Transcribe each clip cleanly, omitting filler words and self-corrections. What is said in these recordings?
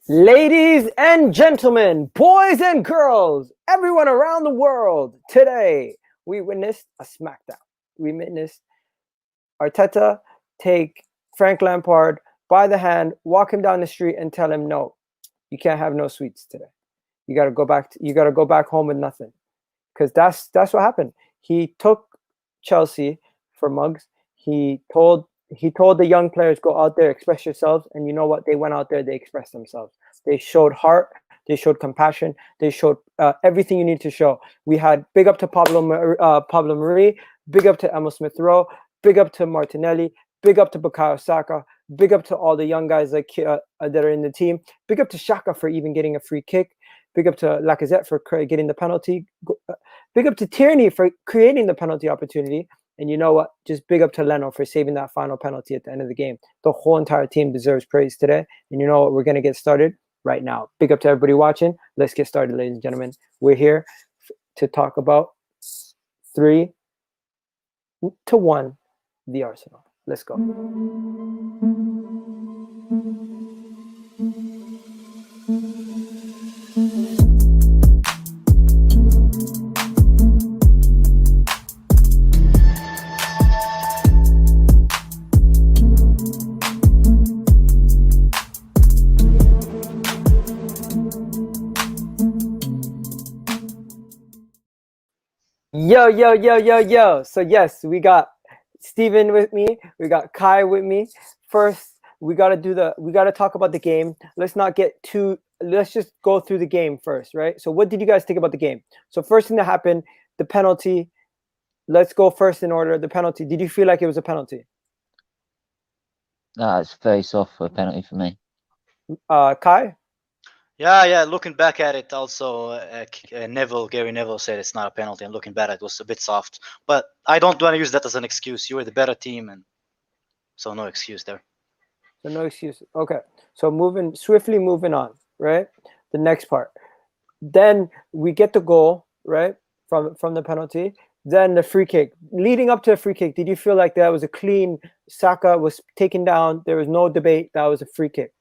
Ladies and gentlemen, boys and girls, everyone around the world, today we witnessed a smackdown. We witnessed Arteta take Frank Lampard by the hand, walk him down the street, and tell him, "No, you can't have no sweets today. You got to go back. You got to go back home with nothing." Because that's what happened. He took Chelsea for mugs. He told the young players, go out there, express yourselves, and you know what? They went out there, they expressed themselves. They showed heart, they showed compassion, they showed everything you need to show. We had big up to Pablo Marie, big up to Emil Smith Rowe, big up to Martinelli, big up to Bukayo Saka, big up to all the young guys that are in the team, big up to Shaka for even getting a free kick. Big up to Lacazette for getting the penalty. Big up to Tierney for creating the penalty opportunity. And you know what? Just big up to Leno for saving that final penalty at the end of the game. The whole entire team deserves praise today. And you know what? We're going to get started right now. Big up to everybody watching. Let's get started, ladies and gentlemen. We're here to talk about 3-1 the Arsenal. Let's go. Yo. So yes, we got Steven with me. We got Kai with me. First, we gotta talk about the game. Let's just go through the game first, right? So what did you guys think about the game? So first thing that happened, the penalty. Let's go first in order. The penalty. Did you feel like it was a penalty? No, it's very soft for a penalty for me. Kai? Yeah. Looking back at it, also Gary Neville said it's not a penalty. And looking back, it was a bit soft. But I don't want to use that as an excuse. You were the better team, and so no excuse there. So no excuse. Okay. So swiftly moving on, right? The next part. Then we get the goal, right? From the penalty. Then the free kick. Leading up to the free kick, did you feel like that was a clean? Saka was taken down. There was no debate. That was a free kick.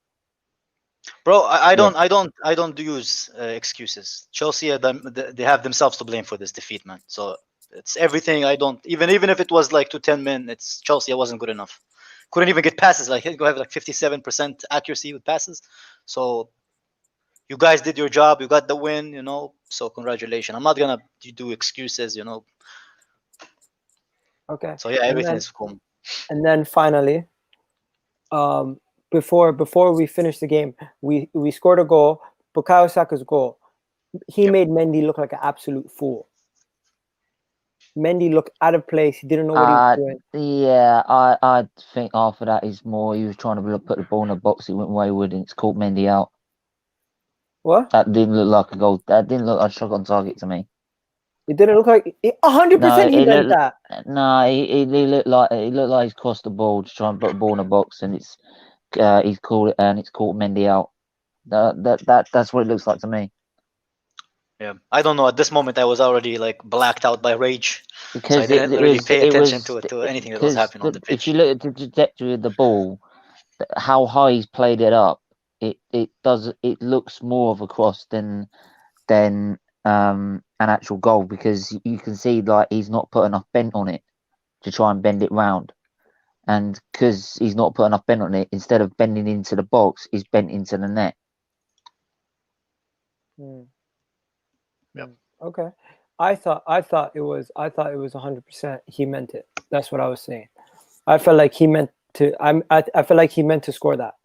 Bro, I don't use excuses. Chelsea, they have themselves to blame for this defeat, man. So it's everything. I don't even if it was like to 10 men, it's Chelsea. I wasn't good enough. Couldn't even get passes. Like go have like 57% accuracy with passes. So you guys did your job. You got the win. So congratulations. I'm not gonna do excuses. Okay. So yeah, everything is cool. And then finally, before we finished the game, we scored a goal. Bukayo Saka's goal. He made Mendy look like an absolute fool. Mendy looked out of place. He didn't know what he was doing. Yeah, I think after that is more he was trying to put the ball in the box. It went wayward and it's caught Mendy out. What? That didn't look like a goal. That didn't look like a shot on target to me. It didn't look like 100%. He meant that. No, he looked like he's crossed the ball to try and put the ball in the box, and it's caught Mendy out. That's what it looks like to me. Yeah, I don't know. At this moment, I was already like blacked out by rage, because so I didn't really pay attention to anything that was happening on the pitch. If you look at the trajectory of the ball, how high he's played it up, it looks more of a cross than an actual goal, because you can see like he's not put enough bent on it to try and bend it round, and because he's not put enough bent on it, instead of bending into the box, he's bent into the net. Yep. Okay. I thought it was 100%. He meant it. That's what I was saying. I felt like he meant to. I feel like he meant to score that.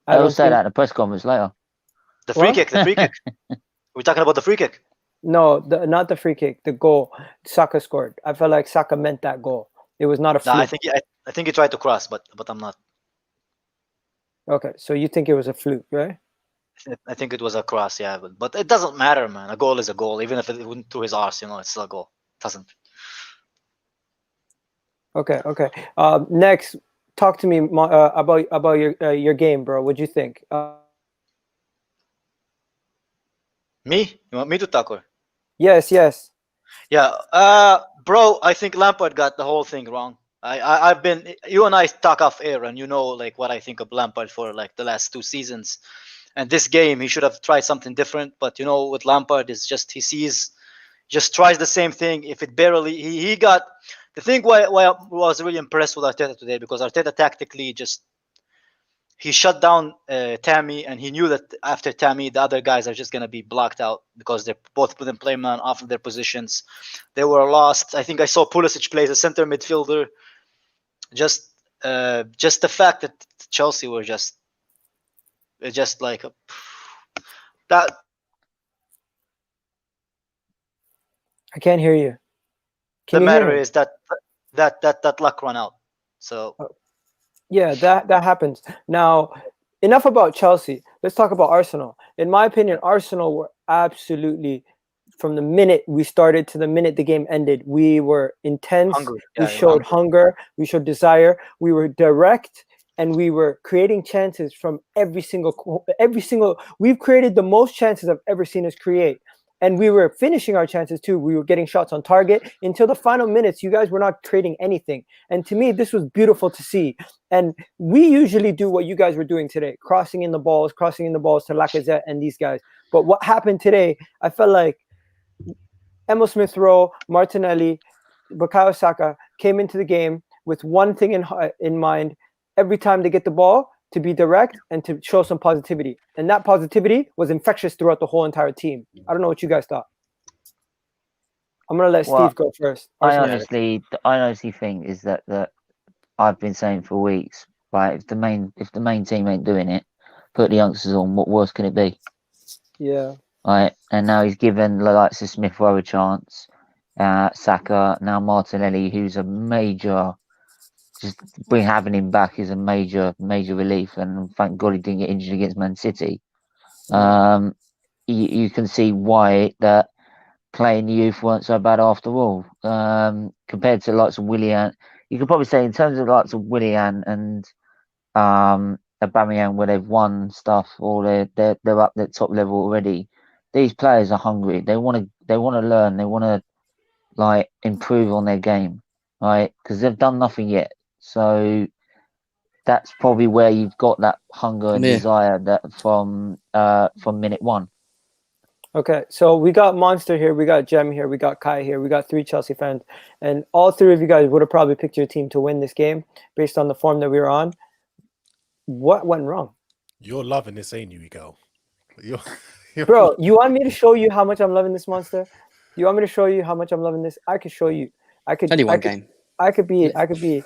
I will say that in the press conference later. The free kick. We're talking about the free kick. No, not the free kick. The goal Saka scored. I felt like Saka meant that goal. It was not a fluke. No, I think he tried to cross, but I'm not. Okay, so you think it was a fluke, right? I think it was a cross, yeah, but it doesn't matter, man. A goal is a goal, even if it went through his arse. It's still a goal. It doesn't. Okay. Next, talk to me about your game, bro. What'd you think? Me? You want me to talk? Or? Yes. Yeah, bro. I think Lampard got the whole thing wrong. I've been, you and I talk off air, and like what I think of Lampard for like the last 2 seasons. And this game, he should have tried something different. But with Lampard, it's just just tries the same thing. If it barely, he got the thing. Why I was really impressed with Arteta today, because Arteta tactically just he shut down Tammy, and he knew that after Tammy, the other guys are just gonna be blocked out because they're both within play man off of their positions. They were lost. I think I saw Pulisic play as a center midfielder. Just the fact that Chelsea were just like that. I can't hear you. The matter is that luck run out. So yeah, that happens. Now, enough about Chelsea. Let's talk about Arsenal. In my opinion, Arsenal were absolutely, from the minute we started to the minute the game ended, we were intense. Hungry. We showed hunger. We showed desire. We were direct, and we were creating chances from every single. We've created the most chances I've ever seen us create. And we were finishing our chances too. We were getting shots on target until the final minutes. You guys were not creating anything. And to me, this was beautiful to see. And we usually do what you guys were doing today, crossing in the balls to Lacazette and these guys. But what happened today, I felt like Emil Smith-Rowe, Martinelli, Bukayo Saka came into the game with one thing in mind. Every time they get the ball, to be direct and to show some positivity. And that positivity was infectious throughout the whole entire team. I don't know what you guys thought. I'm going to let Steve go first. I honestly think is that I've been saying for weeks, right, if the main team ain't doing it, put the youngsters on, what worse can it be? Yeah. Right. And now he's given the likes of Smith Rowe a chance, Saka, now Martinelli, who's a major, just having him back is a major relief, and thank God he didn't get injured against Man City. You can see why that playing the youth weren't so bad after all. Compared to lots of Willian, you could probably say in terms of lots of Willian and Aubameyang, where they've won stuff or they're up at top level already. These players are hungry. They want to learn. They want to like improve on their game, right? Because they've done nothing yet. So that's probably where you've got that hunger and desire that from minute one. Okay, so we got Monster here, we got Jem here, we got Kai here, we got 3 Chelsea fans, and all 3 of you guys would have probably picked your team to win this game based on the form that we were on. What went wrong? You're loving this, ain't you, Egal? Bro, you want me to show you how much I'm loving this, Monster? You want me to show you how much I'm loving this? I could show you. I could be.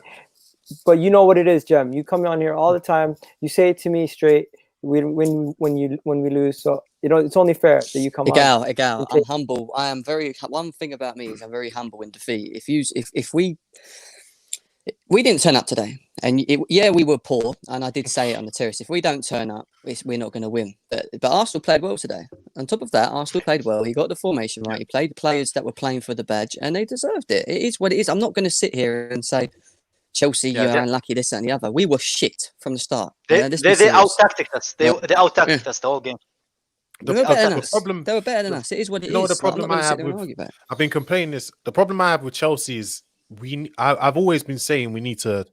But you know what it is, Jem. You come on here all the time. You say it to me straight when we lose. So it's only fair that you come on. Egal. I'm humble. I am very. One thing about me is I'm very humble in defeat. If we didn't turn up today, and we were poor, and I did say it on the terrace. If we don't turn up, we're not going to win. But Arsenal played well today. On top of that, Arsenal played well. He got the formation right. He played the players that were playing for the badge, and they deserved it. It is what it is. I'm not going to sit here and say Chelsea, you're unlucky, this and the other. We were shit from the start. They out-tacticked us. They out-tacticked us the whole game. They were better than us. It is what it is. The problem I have I've been complaining this. The problem I have with Chelsea is I've always been saying we need to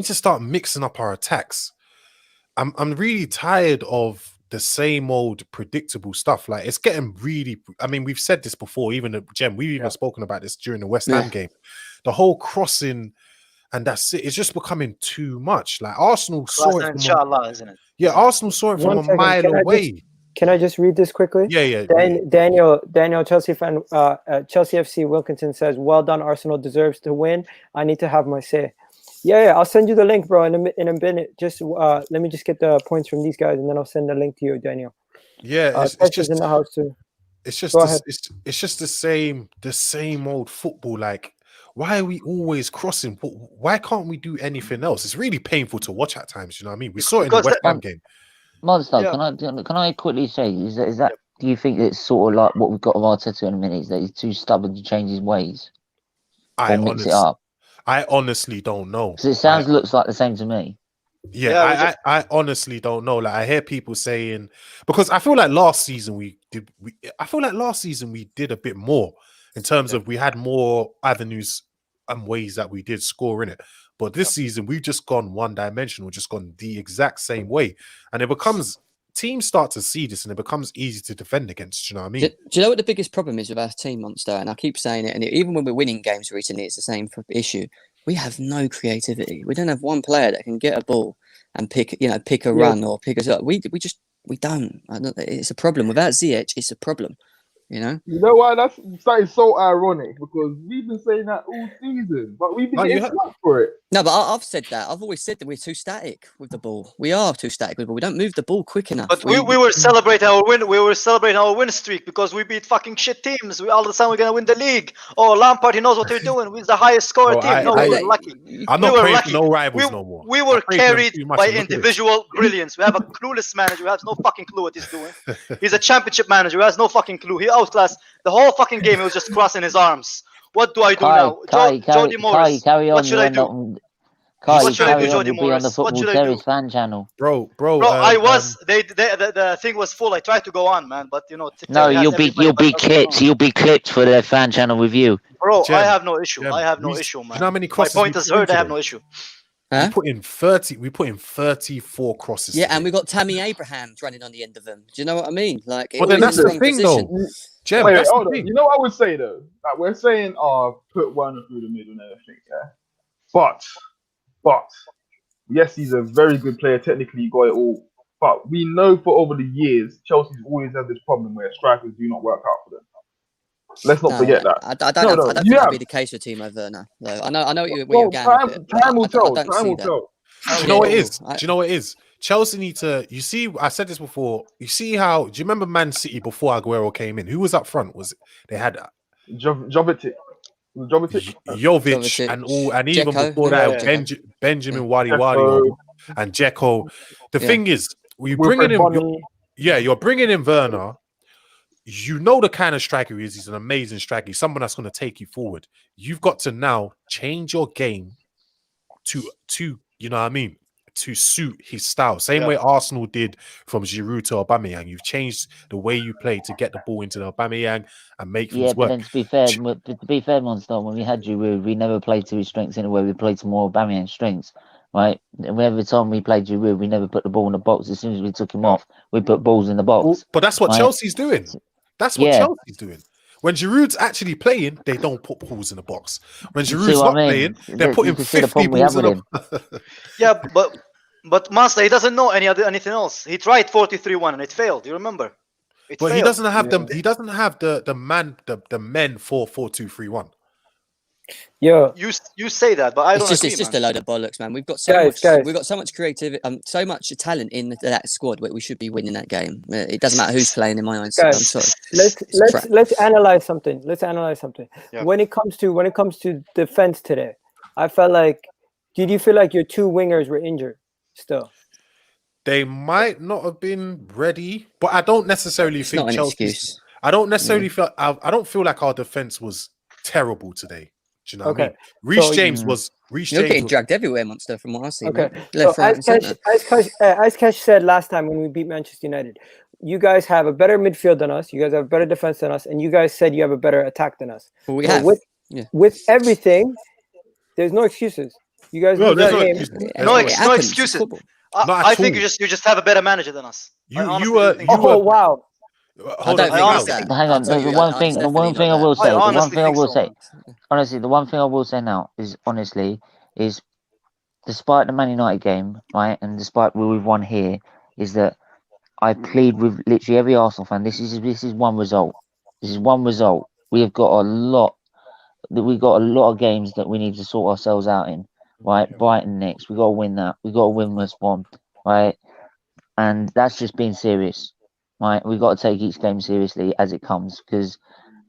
start mixing up our attacks. I'm really tired of the same old predictable stuff. Like it's getting really. I mean, we've said this before. Even Jem, we've even spoken about this during the West Ham game. The whole crossing. And that's it. It's just becoming too much. Like Arsenal saw it. Inshallah, isn't it? Yeah, Arsenal saw it from a mile away. Can I just read this quickly? Yeah. Daniel, Chelsea fan, Chelsea FC Wilkinson says, "Well done, Arsenal deserves to win. I need to have my say." Yeah. I'll send you the link, bro, in a minute. Just let me just get the points from these guys, and then I'll send the link to you, Daniel. Yeah, it's just in the house too. It's just it's just the same old football. Like. Why are we always crossing? Why can't we do anything else? It's really painful to watch at times. You know what I mean? We saw it in the West Ham game. Monster, can I quickly say is that do you think it's sort of like what we've got of Arteta in a minute? Is that he's too stubborn to change his ways? I honestly don't know. Because it looks like the same to me. Yeah, I honestly don't know. Like I hear people saying because I feel like last season we did a bit more in terms of we had more avenues and ways that we did score in it. But this season we've just gone one dimensional, just gone the exact same way, and it becomes teams start to see this and it becomes easy to defend against. Do you know what I mean? Do you know what the biggest problem is with our team, Monster? And I keep saying it, and even when we're winning games recently, it's the same issue. We have no creativity. We don't have one player that can get a ball and pick a run or pick us up. We don't. It's a problem. Without Ziyech, it's a problem. You know why that is so ironic, because we've been saying that all season, but we've been getting slapped for it. No, but I've said that. I've always said that we're too static with the ball. We are too static with the ball. We don't move the ball quick enough. But we were celebrating our win. We were celebrating our win streak because we beat fucking shit teams. We all the time we're gonna win the league. Oh, Lampard, he knows what he's doing. We're the highest scorer team. We were lucky. I'm not praying for no rivals no more. We were carried by individual brilliance. We have a clueless manager who has no fucking clue what he's doing. He's a championship manager who has no fucking clue. He outclassed the whole fucking game. He was just crossing his arms. What do I do now? Jody Morris. Carry on. What should I do? What should I do, Jody Morris? On the Football Terrace fan channel. Bro. I was. The thing was full. I tried to go on, man, but No, you'll be clipped. You'll be clipped for their fan channel with you. Bro, Jem, I have no issue. Jem, I have no issue, man. You know how many My crosses point is heard. I have no issue. Huh? We put in 34 crosses. Yeah, and we got Tammy Abrahams running on the end of them. Do you know what I mean? Like, well, then that's the thing, though. Jem, Wait, that's hold the on. thing. You know what I would say though? Like, we're saying, put Werner through the middle and everything, yeah. But yes, he's a very good player. Technically, he got it all. But we know for over the years, Chelsea's always had this problem where strikers do not work out for them. Let's not forget that. I don't think that'll be the case with Timo Werner. Though I know where you're going. Time will tell. Time will tell. Do you know what it is? Do you know what it is? Chelsea need to. You see, I said this before. You see how? Do you remember Man City before Aguero came in? Who was up front? They had Jovetic, Jovic, and even before that, Benjamin Wadi and Dzeko. The thing is, you're bringing in Werner. You know the kind of striker he is. He's an amazing striker. He's someone that's going to take you forward. You've got to now change your game to you know what I mean, to suit his style. Same way Arsenal did from Giroud to Aubameyang. You've changed the way you play to get the ball into the Aubameyang and make things work. But then to be fair, Monster, when we had Giroud, we never played to his strengths in a way. We played to more Aubameyang's strengths, right? And every time we played Giroud, we never put the ball in the box. As soon as we took him off, we put balls in the box. But that's what Chelsea's doing. That's what Chelsea's doing. When Giroud's actually playing, they don't put balls in the box. When Giroud's not playing, they're putting 50 balls in the box. Yeah, but Monster, he doesn't know anything else. He tried 4-3-1 and it failed. You remember? But he doesn't have them. He doesn't have the men 4-4-2-3-1. Yeah, you say that, but I don't. It's just a load of bollocks, man. We've got so much creativity, so much talent in that squad. We should be winning that game. It doesn't matter who's playing in my eyes. Guys, I'm sorry. Let's analyze something. Yeah. When it comes to defense today, I felt like. Did you feel like your two wingers were injured still? They might not have been ready, but I don't necessarily think not an Chelsea. excuse. I don't necessarily feel. I don't feel like our defense was terrible today. Do you know what I mean? Reece James was. You're getting dragged everywhere, Monster, from what I see. Okay. Left, right, and centre. As Kesh said last time when we beat Manchester United, you guys have a better midfield than us. You guys have a better defense than us, and you guys said you have a better attack than us. Well, we have. With everything, there's no excuses. You guys no excuses. I think you just have a better manager than us. Wow. Hold on. Hang on. The one thing I will say. Honestly, the one thing I will say now is despite the Man United game, right, and despite we've won here, is that I plead with literally every Arsenal fan. This is one result. This is one result. We have got a lot. We've got a lot of games that we need to sort ourselves out in. Right, Brighton next. We got to win that. We got to win West Brom. Right, and that's just being serious. Right, we've got to take each game seriously as it comes, because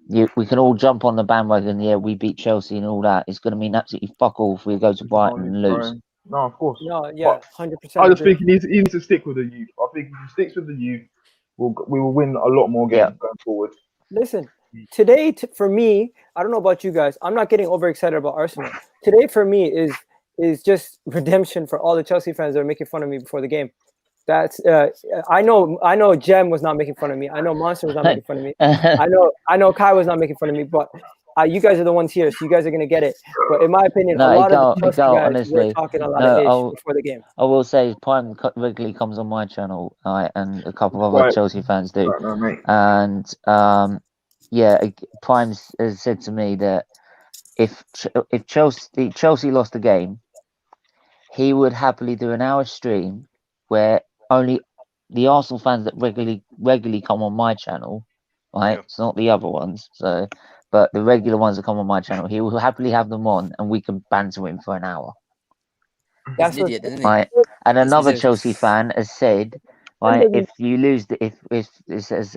we can all jump on the bandwagon. Yeah, we beat Chelsea and all that. It's going to mean absolutely fuck all if we go to Brighton and lose. No, of course. No, yeah, 100%. I just think he needs to stick with the youth. I think if he sticks with the youth, we will win a lot more games going forward. Listen, today for me, I don't know about you guys. I'm not getting overexcited about Arsenal. Today for me is just redemption for all the Chelsea fans that are making fun of me before the game. That's I know Jem was not making fun of me. I know Monster was not making fun of me. I know Kai was not making fun of me. But you guys are the ones here, so you guys are gonna get it. But in my opinion, No, a lot Egal, of the Chelsea Egal, guys honestly, were talking a lot no, of ish I'll- before the game. I will say Prime regularly comes on my channel, and a couple of other Right. Chelsea fans do. Right, no, mate. And Prime has said to me that if Chelsea lost the game, he would happily do an hour stream where only the Arsenal fans that regularly come on my channel, right? Yeah. It's not the other ones, but the regular ones that come on my channel, he will happily have them on, and we can banter him for an hour. That's He's an what, idiot, isn't he? Right, and He's another deserved. Chelsea fan has said, right, if you lose, if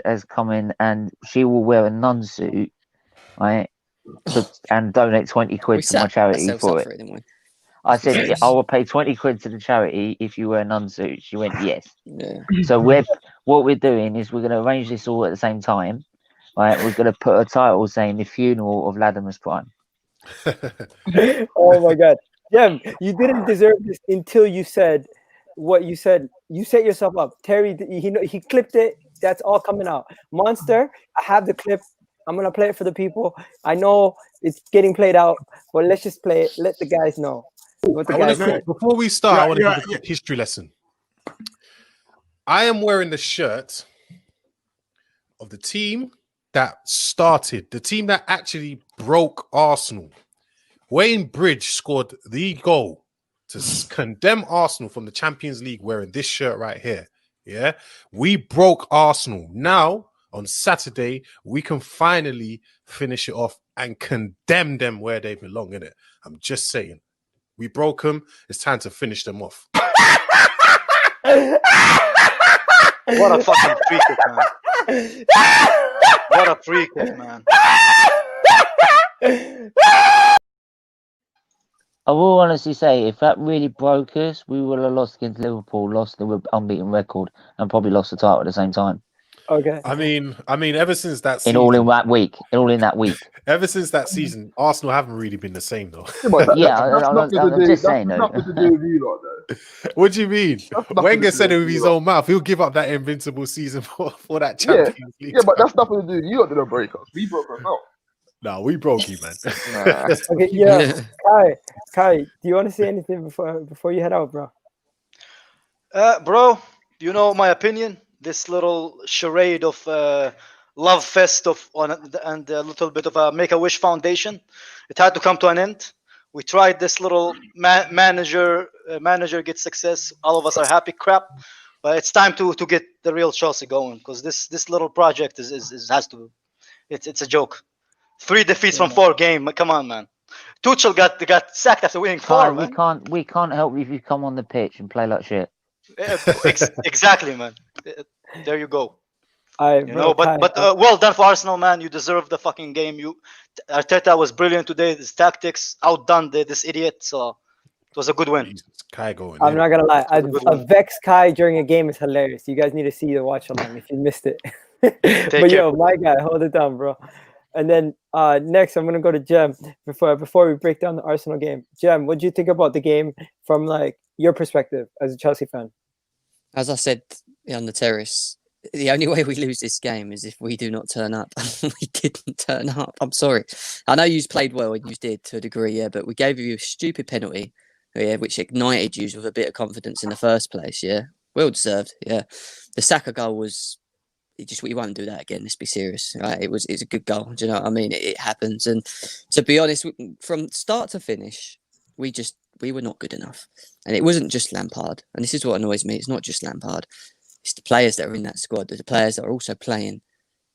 has come in and she will wear a nun suit, right, and donate 20 We quid to my set charity ourselves for up it. for it, didn't we? I said, yeah, I will pay 20 quid to the charity if you wear a nun suit. She went, yes. Yeah. So what we're doing is we're going to arrange this all at the same time, right? We're going to put a title saying the funeral of Latimer's Prime. oh my god, Jem, you didn't deserve this until you said what you said. You set yourself up. Terry, he clipped it. That's all coming out. Monster, I have the clip. I'm gonna play it for the people. I know it's getting played out, but let's just play it. Let the guys know what the guys said. Before we start, I want to Yeah, give a quick history lesson. I am wearing the shirt of the team that started, the team that actually broke Arsenal. Wayne Bridge scored the goal to condemn Arsenal from the Champions League wearing this shirt right here. Yeah, we broke Arsenal. Now, on Saturday, we can finally finish it off and condemn them where they belong, innit? I'm just saying. We broke them. It's time to finish them off. What a fucking free kick, man. What a free kick, man. I will honestly say, if that really broke us, we would have lost against Liverpool, lost the unbeaten record, and probably lost the title at the same time. Okay. I mean, ever since that In season, all in that week. ever since that season, Arsenal haven't really been the same, though. Yeah, that's I'm nothing to do. just That's saying, though. nothing to do with you lot, though. What do you mean? That's nothing Wenger to said do it with with his you lot. own mouth. He'll give up that invincible season for that Yeah, Champions League. yeah, but that's nothing to do with you. Lot didn't break us. We broke ourselves. No, we broke you, man. Nah. Okay. Yeah. Kai, do you want to say anything before you head out, bro? Bro, you know my opinion. This little charade of love fest and a little bit of a Make-A-Wish Foundation. It had to come to an end. We tried this little manager gets success. All of us are happy. Crap, but it's time to get the real Chelsea going, because this little project it's a joke. 3 defeats from 4 games. Come on, man. Tuchel got sacked after winning 4. We can't help you if you come on the pitch and play like shit. Exactly, man. There you go. But Well done for Arsenal, man. You deserve the fucking game. Arteta was brilliant today. His tactics outdone this idiot. So it was a good win. Jesus, Kai going I'm in. not gonna lie. A Vex Kai during a game is hilarious. You guys need to see the watch along if you missed it. But yo, my guy, hold it down, bro. And then next, I'm gonna go to Jem before we break down the Arsenal game. Jem, what do you think about the game from like your perspective as a Chelsea fan? As I said on the terrace, the only way we lose this game is if we do not turn up. We didn't turn up. I'm sorry. I know you played well and you did to a degree, yeah, but we gave you a stupid penalty, yeah, which ignited you with a bit of confidence in the first place, yeah. Well deserved, yeah. The Saka goal was. We won't do that again. Let's be serious, right? It's a good goal. Do you know what I mean? It happens, and to be honest, from start to finish, we were not good enough. And it wasn't just Lampard. And this is what annoys me. It's not just Lampard. It's the players that are in that squad. The players that are also playing.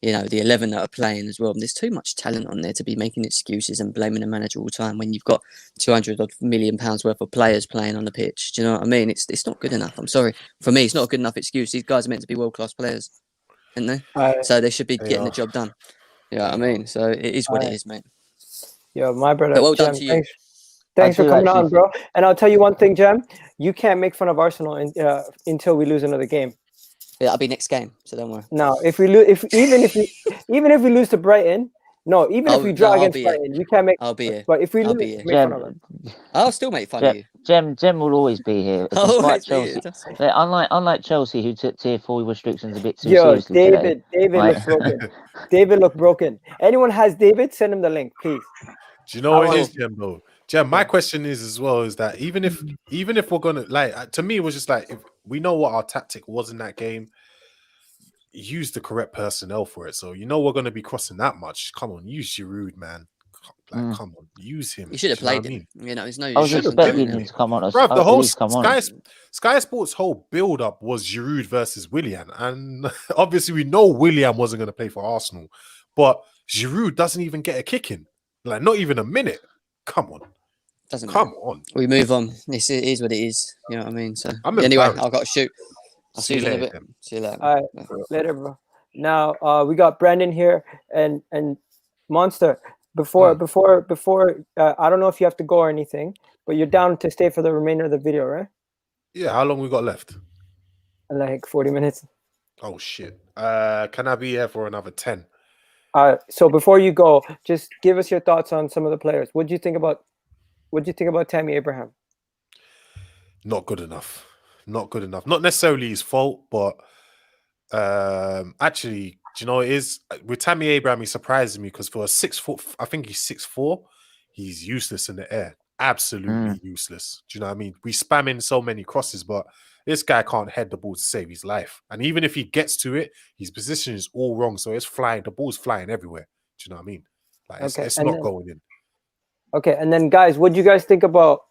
You know, the 11 that are playing as well. And there's too much talent on there to be making excuses and blaming the manager all the time when you've got 200 million pounds worth of players playing on the pitch. Do you know what I mean? It's not good enough. I'm sorry. For me, it's not a good enough excuse. These guys are meant to be world class players. They? So they should be getting the job done. You know what I mean? So it is what it is, mate. Yo, my brother. But well Jem, done to you. Thanks for coming on, bro. And I'll tell you one thing, Jem. You can't make fun of Arsenal until we lose another game. Yeah, that'll be next game, so don't worry. No, if we lose, even if we lose to Brighton, No, even if we draw I'll against be here. Brighton, we can't make. I'll be here. But if we I'll lose, be here. make fun of us. I'll still make fun of you. Jem will always be here. I'll always Despite be here. Chelsea, unlike Chelsea, who took tier 4 restrictions a bit too Yo, seriously today. David Right. looks broken. David looked broken. Anyone has David? Send him the link, please. Do you know what I it is, Jem? Though, Jem, my question is as well is that even if we're gonna like, to me, it was just like if we know what our tactic was in that game, use the correct personnel for it. So you know we're gonna be crossing that much. Come on, use Giroud, man. Like, come on, use him. You should have Do you know played what I mean? him. You know, there's no. I was shouldn't expecting do him it. to come on. Bruv, the at whole least come on. Sky Sports' whole build-up was Giroud versus Willian, and obviously we know Willian wasn't going to play for Arsenal, but Giroud doesn't even get a kick in, like not even a minute. Come on, Doesn't come matter. on. We move on. It is what it is. You know what I mean? So I'm anyway, embarrassed. I've got to shoot. I'll see you in a bit. then. See you later. All right, later, bro. Now we got Brandon here and Monster. Before I don't know if you have to go or anything, but you're down to stay for the remainder of the video, right? Yeah, how long we got left? Like 40 minutes. Oh shit. Can I be here for another 10? So before you go, just give us your thoughts on some of the players. What do you think about Tammy Abraham? Not good enough. Not good enough. Not necessarily his fault, but actually, do you know what it is? With Tammy Abraham, he surprises me because for a 6 foot, I think he's 6'4", he's useless in the air. Absolutely useless. Do you know what I mean? We spam in so many crosses, but this guy can't head the ball to save his life. And even if he gets to it, his position is all wrong. So it's flying, the ball's flying everywhere. Do you know what I mean? Like it's not going in. Okay, and then guys, what do you guys think about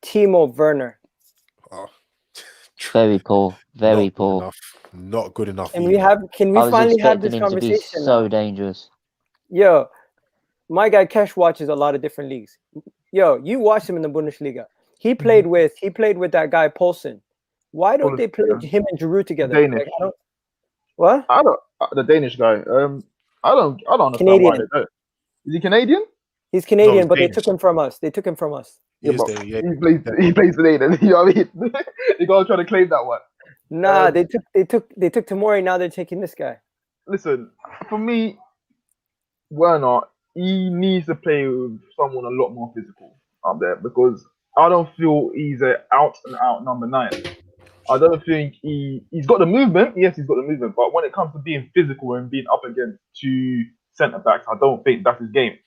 Timo Werner? Oh, Very poor. Very not poor. Good enough. Not good enough. Can either. we I was finally have expecting this him to be conversation? so dangerous. Yo, my guy Kesh watches a lot of different leagues. Yo, you watched him in the Bundesliga. He played with that guy Poulsen. Why don't they play him and Giroud together? Danish. Like, what? I don't. The Danish guy. I don't understand Canadian. why they don't. Is he Canadian? He's Canadian, he's but Danish. they took him from us. They took him from us. He Yeah, but yeah. he plays Canadian. You know what I mean? You gotta try to claim that one. Nah, they took Tamori. Now they're taking this guy. Listen, for me, Werner, he needs to play with someone a lot more physical up there because I don't feel he's an out and out number 9. I don't think he's got the movement. Yes, he's got the movement, but when it comes to being physical and being up against 2 centre backs, I don't think that's his game.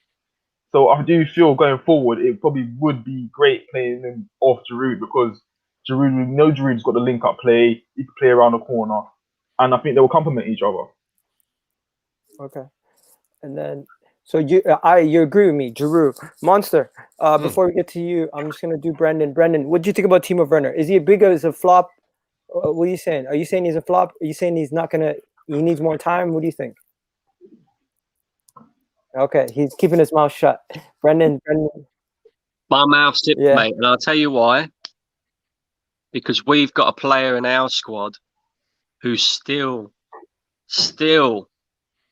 So I do feel going forward, it probably would be great playing him off Giroud because Giroud, we know Giroud's got the link up play. He can play around the corner, and I think they will complement each other. Okay, and then so you agree with me, Giroud, Monster. Before we get to you, I'm just gonna do Brendan. Brendan, what do you think about Timo Werner? Is he big as a flop? What are you saying? Are you saying he's a flop? Are you saying he's not gonna? He needs more time. What do you think? Okay, he's keeping his mouth shut. Brendan. My mouth's tipped, Yeah. mate, and I'll tell you why. Because we've got a player in our squad who still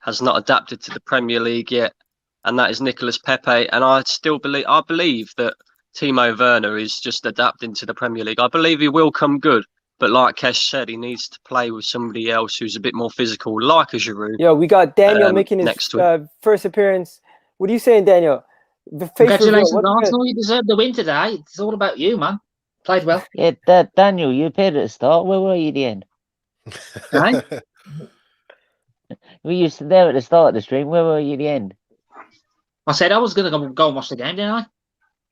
has not adapted to the Premier League yet, and that is Nicolas Pepe. And I believe that Timo Werner is just adapting to the Premier League. I believe he will come good, but like Kesh said, he needs to play with somebody else who's a bit more physical, like a Giroud. Yo, we got Daniel making his next to first appearance. What are you saying, Daniel? The face Congratulations, reveal, what's Arsenal. You deserve the win today. It's all about you, man. Played well. Yeah, Daniel, you appeared at the start. Where were you at the end? Right? We used to there at the start of the stream. Where were you at the end? I said I was going to go and watch the game, didn't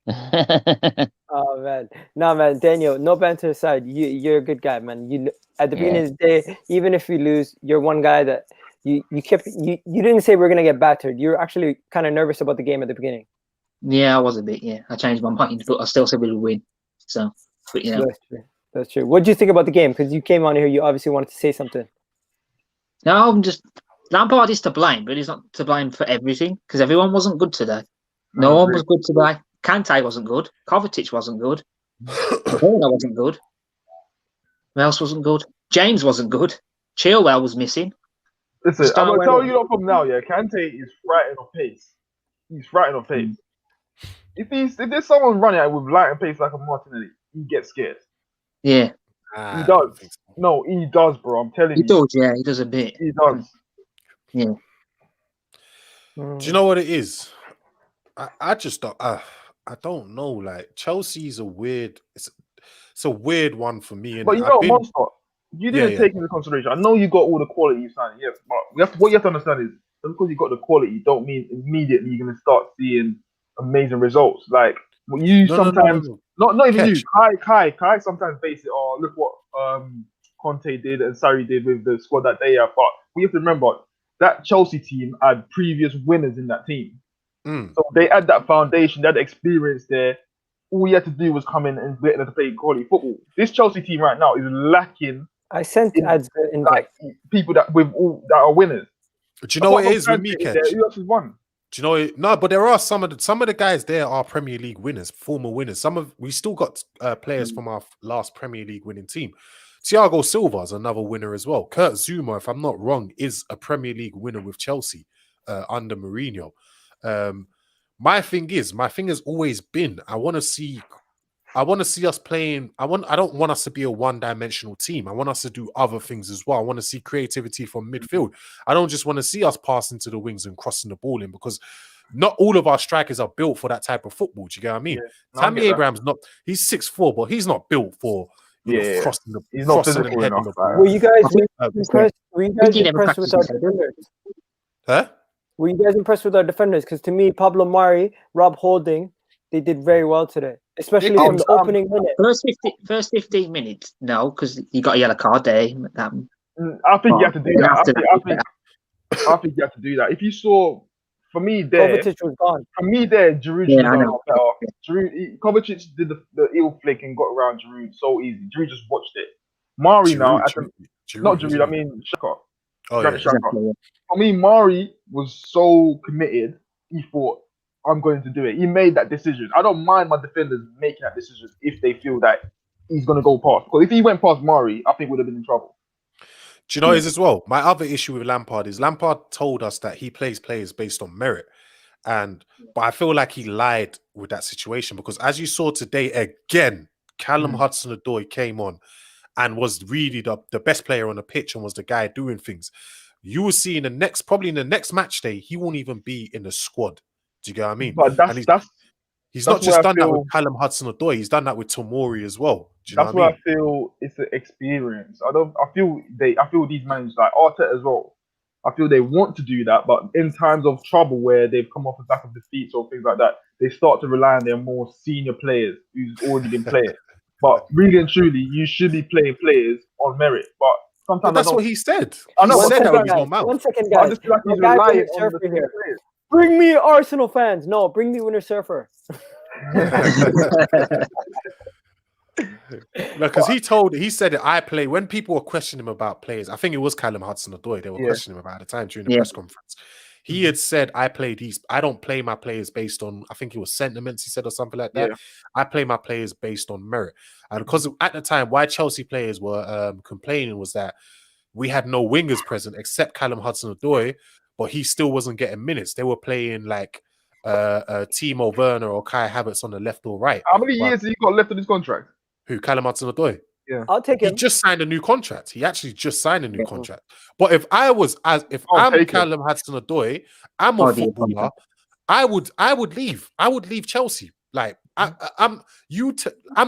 I? Oh man, no man, Daniel. No banter aside, you're a good guy, man. You at the beginning of the day, even if we lose, you're one guy that you didn't say we're gonna get battered. You're actually kind of nervous about the game at the beginning. Yeah, I was a bit. Yeah, I changed my mind, but I still said we'll win. So, but you know, That's true. What do you think about the game? Because you came on here, you obviously wanted to say something. no, I'm just Lampard is to blame, but he's not to blame for everything because everyone wasn't good today. No one was good today. Kante wasn't good. Kovacic wasn't good. Bruno wasn't good. Who else wasn't good? James wasn't good. Chilwell was missing. Listen, I'm gonna tell you from now, yeah, Kante is frightened of pace. He's frightened of pace. If there's someone running at with light and pace like a Martinelli, he gets scared. Yeah, He does. No, he does, bro. I'm telling you. he does. Yeah, he does a bit. He does. Yeah. Do you know what it is? I just don't. I don't know. Like Chelsea's a weird. It's a weird one for me. But And you I've know, been. Monster, you didn't take into consideration. I know you got all the quality you signed, yes, but what you have to understand is just because you got the quality, don't mean immediately you're gonna start seeing amazing results. Like you sometimes, not even you, Kai sometimes base it. Oh, look what Conte did and Sarri did with the squad that they have. But we have to remember that Chelsea team had previous winners in that team, so they had that foundation, they had experience there. All you had to do was come in and get them to play quality football. This Chelsea team right now is lacking. I sent ads the invite. People that that are winners. Do you know what it is with me, Ketch? Who else has won? Do you know it? No, but there are some of the guys there are Premier League winners, former winners. We still got players from our last Premier League winning team. Thiago Silva is another winner as well. Kurt Zuma, if I'm not wrong, is a Premier League winner with Chelsea under Mourinho. My thing has always been I want to see us playing. I don't want us to be a one-dimensional team. I want us to do other things as well. I want to see creativity from midfield. I don't just want to see us passing to the wings and crossing the ball in, because not all of our strikers are built for that type of football. Do you get what I mean? Yeah, Tammy Abraham's not. He's 6'4", but he's not built for crossing he's not physical and heading enough. Were you guys impressed? Were you guys impressed with our defenders? Huh? Were you guys impressed with our defenders? Because to me, Pablo Mari, Rob Holding, they did very well today, especially from the opening minute. First 15 minutes, no, because you got a yellow card there. I think you have to do that. I think you have to do that. If you saw, for me there, Kovacic was gone. For me there, Giroud should have done a lot better. Kovacic did the ill flick and got around Giroud so easy. Giroud just watched it. Mari now, not Giroud, I mean Xhaka. Oh yeah. Exactly. For me, Mari was so committed. He thought, I'm going to do it. He made that decision. I don't mind my defenders making that decision if they feel that he's going to go past. Because if he went past Mari, I think we'd have been in trouble. Do you know is as well? My other issue with Lampard is Lampard told us that he plays players based on merit. But I feel like he lied with that situation, because as you saw today again, Callum Hudson-Odoi came on and was really the best player on the pitch and was the guy doing things. You will see in the next match day, he won't even be in the squad. Do you get what I mean? But he's not just done that with Callum Hudson-Odoi. He's done that with Tomori as well. Do you know what I mean? I feel it's an experience. I feel these managers like Arteta as well. I feel they want to do that, but in times of trouble where they've come off the back of defeats or things like that, they start to rely on their more senior players who's already been playing. But really and truly, you should be playing players on merit. But sometimes that's what he said. I know. He said that with his own mouth. 1 second, guys. I just feel like he's relying on the here. players. Bring me Arsenal fans. No, bring me Winter Surfer. No, because he said that I play when people were questioning him about players. I think it was Callum Hudson-Odoi. They were questioning him about at the time during the press conference. He had said, I don't play my players based on, I think it was sentiments, he said, or something like that. I play my players based on merit. And because at the time, why Chelsea players were complaining was that we had no wingers present except Callum Hudson-Odoi, but he still wasn't getting minutes. They were playing like Timo Werner or Kai Havertz on the left or right. How many years has he got left on his contract? Who, Callum Hudson-Odoi? Yeah, I'll take him. He just signed a new contract. He actually just signed a new contract. But if I'm Callum Hudson-Odoi, I'm a footballer, I would leave. I would leave Chelsea. Like I'm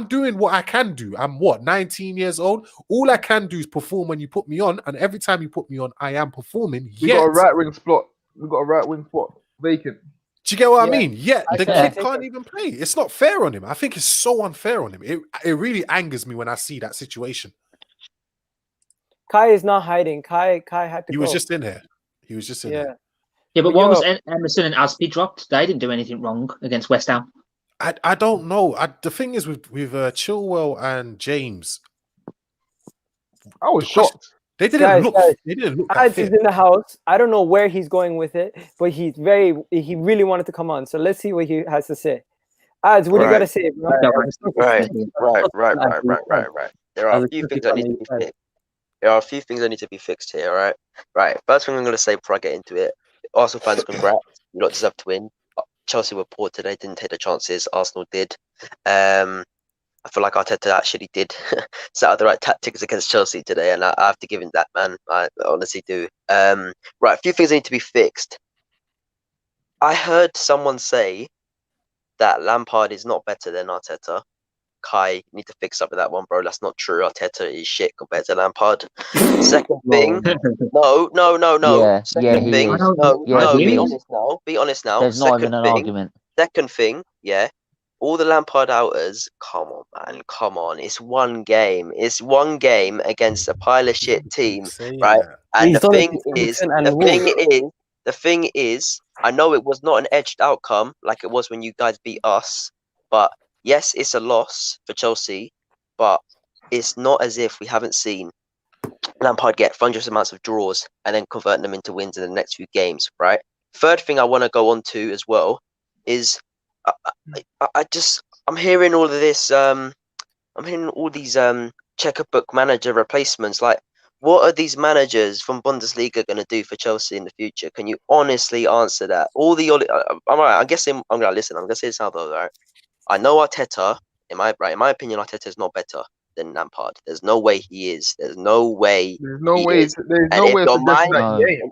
doing what I can do. I'm 19 years old. All I can do is perform when you put me on, and every time you put me on, I am performing. We got a right wing spot. We got a right wing spot vacant. Do you get what I mean? Yeah, the kid can't even play. It's not fair on him. I think it's so unfair on him. It really angers me when I see that situation. Kai is not hiding. Kai had to go. He was just in here. He was just in here. Yeah, but why was Emerson and Aspi dropped? They didn't do anything wrong against West Ham. I don't know. The thing is with Chilwell and James, I was shocked. They didn't look that fit. He's in the house. I don't know where he's going with it, but he really wanted to come on. So let's see what he has to say. Ads, what do you got to say? Right. There are a few things that need to be fixed. There are a few things that need to be fixed here, all right? Right. First thing I'm going to say before I get into it, Arsenal fans, congrats. You don't deserve to win. Chelsea were poor today, didn't take the chances. Arsenal did. I feel like Arteta actually did set out the right tactics against Chelsea today, and I have to give him that, man. I honestly do. Right, a few things need to be fixed. I heard someone say that Lampard is not better than Arteta. Kai, you need to fix up with that one, bro. That's not true. Arteta is shit compared to Lampard. Second thing, no. Yeah, Second he thing, is. no. Yeah, he Be is. honest now. Be honest now. There's not even an argument. Second thing, yeah. All the Lampard outers, come on, man, come on. It's one game. It's one game against a pile of shit team, right? And He's done it to Everton and Wolves. the thing is, I know it was not an edged outcome like it was when you guys beat us, but yes, it's a loss for Chelsea, but it's not as if we haven't seen Lampard get thunderous amounts of draws and then converting them into wins in the next few games, right? Third thing I want to go on to as well is I'm hearing all of this. I'm hearing all these checkbook manager replacements. Like, what are these managers from Bundesliga going to do for Chelsea in the future? Can you honestly answer that? I'm right. I'm guessing. I'm gonna listen. I'm gonna say this out though, right? I know Arteta. In my opinion, Arteta is not better than Lampard. There's no way he is. There's no way. There's no way. There's no way.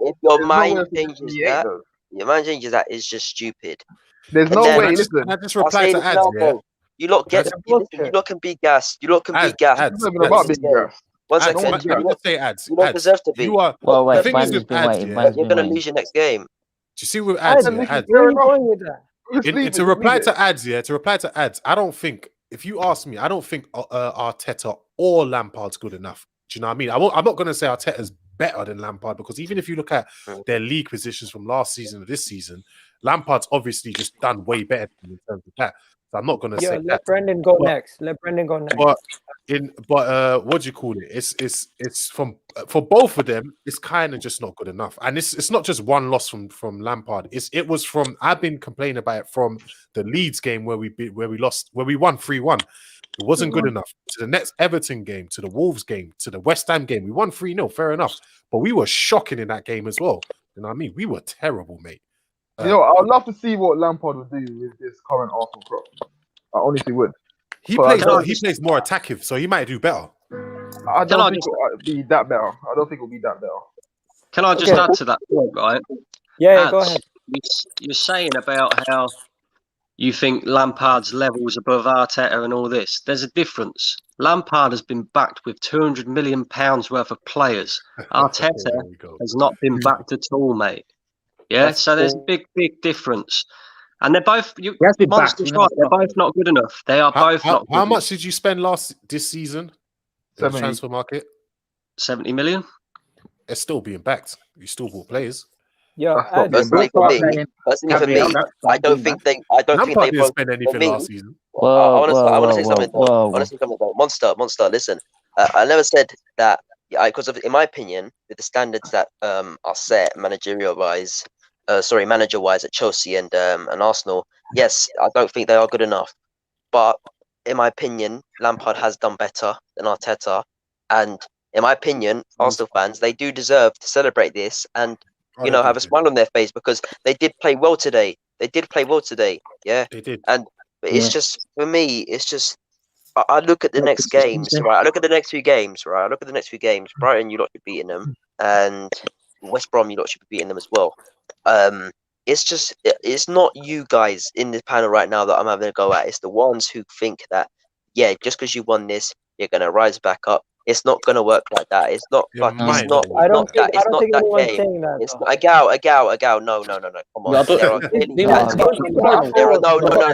If your mind changes that, your mind changes that, is just stupid. There's no way. Listen, can I just reply to ads? Yeah? You lot get. You lot can be gassed. You lot can be gassed. It's not even about being gassed. One second. Let me just say ads. You don't deserve to be. Well, wait. You're gonna lose your next game. Do you see with ads? Where are you going with that? To reply to ads, yeah. To reply to ads, I don't think. If you ask me, I don't think Arteta or Lampard's good enough. Do you know what I mean? I'm not going to say Arteta's better than Lampard, because even if you look at their league positions from last season to this season, Lampard's obviously just done way better in terms of that. So I'm not going to say that. Let Brendan go next. Let Brendan go next. But what do you call it? It's from for both of them. It's kind of just not good enough, and it's not just one loss from Lampard. It was from, I've been complaining about it from the Leeds game where we won 3-1. It wasn't good enough. To the next Everton game, to the Wolves game, to the West Ham game, we won 3-0. Fair enough, but we were shocking in that game as well. You know what I mean? We were terrible, mate. I'd love to see what Lampard would do with this current Arsenal crop. I honestly would. He plays more attacking, so he might do better. I don't think it'll be that better. Can I just add to that point, right? Yeah, go ahead. You're saying about how you think Lampard's levels above Arteta and all this. There's a difference. Lampard has been backed with £200 million worth of players. Arteta has not been backed at all, mate. Yeah, so there's a big difference. And they're both monsters, right? They're both not good enough. They are both not good. How much did you spend this season in the transfer market? 70 million. It's still being backed. You still bought players. Yeah, personally for me, I don't think they didn't spend anything last season. I want to say something though. Monster, listen. I never said that. Because in my opinion, with the standards that are set manager-wise at Chelsea and Arsenal, yes, I don't think they are good enough. But in my opinion, Lampard has done better than Arteta, and in my opinion, Arsenal fans, they do deserve to celebrate this and have a smile on their face, because they did play well today. Yeah, they did. And it's just, for me, it's just, I look at the next games, right? I look at the next few games. Brighton, you lot should be beating them, and West Brom, you lot should be beating them as well. It's not you guys in this panel right now that I'm having a go at. It's the ones who think that, just because you won this, you're gonna rise back up. It's not gonna work like that. It's not. I don't think anyone's saying that. It's not Egal. No. Come on.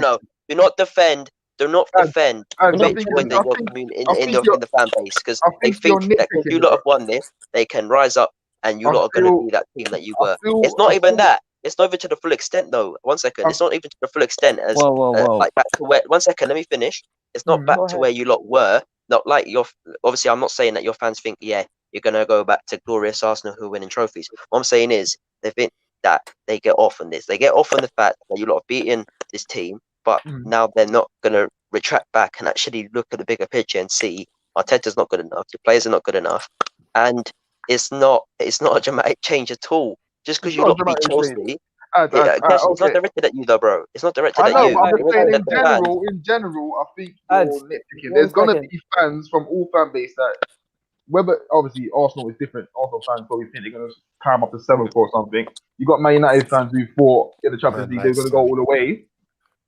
No. Do not defend. Do not defend in the fan base, because they think that because you lot have won this, they can rise up and you lot are going to be that team that you were. It's not even that. It's not even to the full extent, though. 1 second. It's not even to the full extent as like back to where. 1 second. Let me finish. It's not back to where you lot were. Not like obviously, I'm not saying that your fans think, you're going to go back to glorious Arsenal who are winning trophies. What I'm saying is they think that they get off on this. They get off on the fact that you lot have beaten this team, but now they're not going to retract back and actually look at the bigger picture and see Arteta's not good enough, the players are not good enough, and it's not a dramatic change at all. Just because you lot beat Chelsea, it's not directed at you though, bro. It's not directed at you. I'm just saying in general, I think you're nitpicking. There's gonna be fans from all fan base that whether obviously Arsenal is different. Arsenal fans probably think they're going to climb up to 7th or something. You got Man United fans who thought in the Champions League they're going to go all the way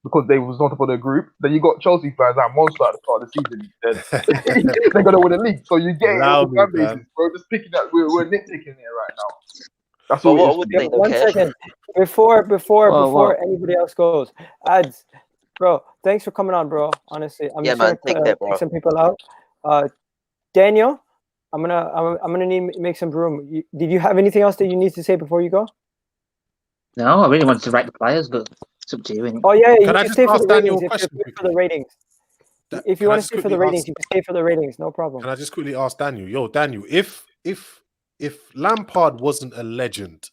because they was on top of the group. Then you got Chelsea fans that monster at the start of the season. Then they're going to win the league. So you get it Allow on me, fan man. basis, bro. Just picking that we're nitpicking here right now. That's But all what I it is. would for me. say, though, One Kev, second before Well, anybody else goes. Ads, bro. Thanks for coming on, bro. Honestly, I'm Yeah, just man, gonna take care, bro. take some people out. Daniel, I'm gonna need to make some room. Did you have anything else that you need to say before you go? No, I really wanted to rate the players, but it's up to you. Innit? Oh yeah, you Can I can just stay for ask the Daniel ratings a if question you're good for quickly? the ratings. If you Can I want to just stay for the quickly ratings, ask- you can stay for the ratings. No problem. Can I just quickly ask Daniel? Yo, Daniel, if Lampard wasn't a legend,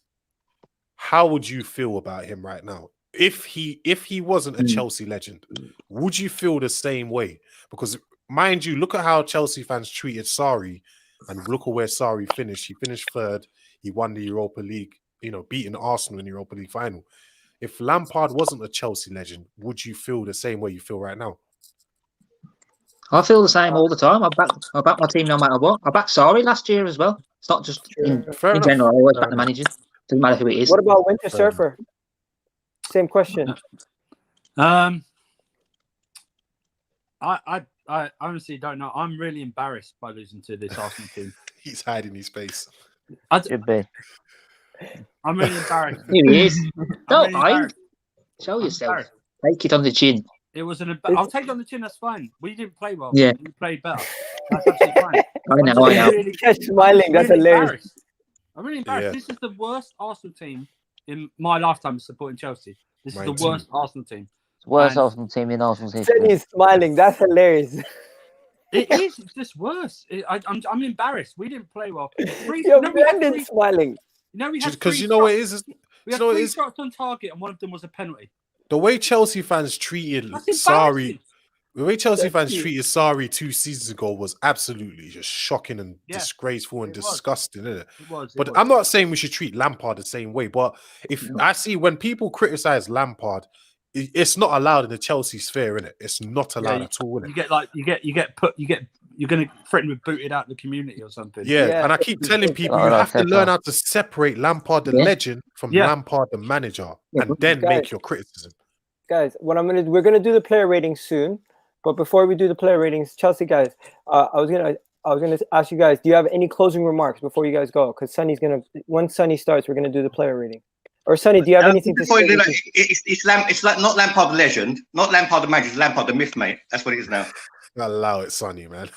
how would you feel about him right now? If he wasn't a Chelsea legend, would you feel the same way? Because mind you, look at how Chelsea fans treated Sarri, and look at where Sarri finished. He finished 3rd. He won the Europa League, beating Arsenal in the Europa League final. If Lampard wasn't a Chelsea legend, would you feel the same way you feel right now? I feel the same all the time. I back my team no matter what. I backed Sarri last year as well. It's not just in Fair enough. general. I always Fair back the enough. manager. Doesn't matter who it is. What about Winter Fair enough. Surfer? Same question. I honestly don't know. I'm really embarrassed by losing to this Arsenal team. He's hiding his face. Should be. I'm really embarrassed. Here he is. I'm Don't really hide. embarrassed. Show I'm yourself. embarrassed. Take it on the chin. It was I'll take it on the chin. That's fine. We didn't play well. Yeah. We played better. That's absolutely fine. I know. Really, Just smiling. That's really hilarious. embarrassed. I'm really embarrassed. Yeah. This is the worst Arsenal team in my lifetime of supporting Chelsea. This is Mine the too. worst Arsenal team. Worst And- Arsenal team in Arsenal's Said history. he's smiling. That's hilarious. It is. It's just worse. I'm embarrassed. We didn't play well. Yo, Brandon's smiling. We had Because three you know what it shots. is? We You had know what it three is? shots on target, and one of them was a penalty. The way Chelsea fans treated That's Sarri, embarrassing. the way Chelsea Thank fans you. treated Sarri 2 seasons ago was absolutely just shocking and Yeah, disgraceful and it was. disgusting, isn't it? It was. But I'm not saying we should treat Lampard the same way. But if I see when people criticize Lampard, it's not allowed in the Chelsea sphere, innit? It's not allowed at all, You innit? you're going to threaten with booted out the community or something. Yeah, Yeah, and I keep telling people Oh, you no, have to fair learn enough. how to separate Lampard the Yeah. legend from Yeah. Lampard the manager, Yeah, and then guys- make your criticism. Guys, we're gonna do the player ratings soon, but before we do the player ratings, Chelsea guys, I was gonna ask you guys, do you have any closing remarks before you guys go? Because once Sonny starts, we're gonna do the player rating. Or Sonny, do you have anything to say? It's like not Lampard the legend, not Lampard the manager, it's Lampard the myth, mate. That's what it is now. Allow it, Sonny, man.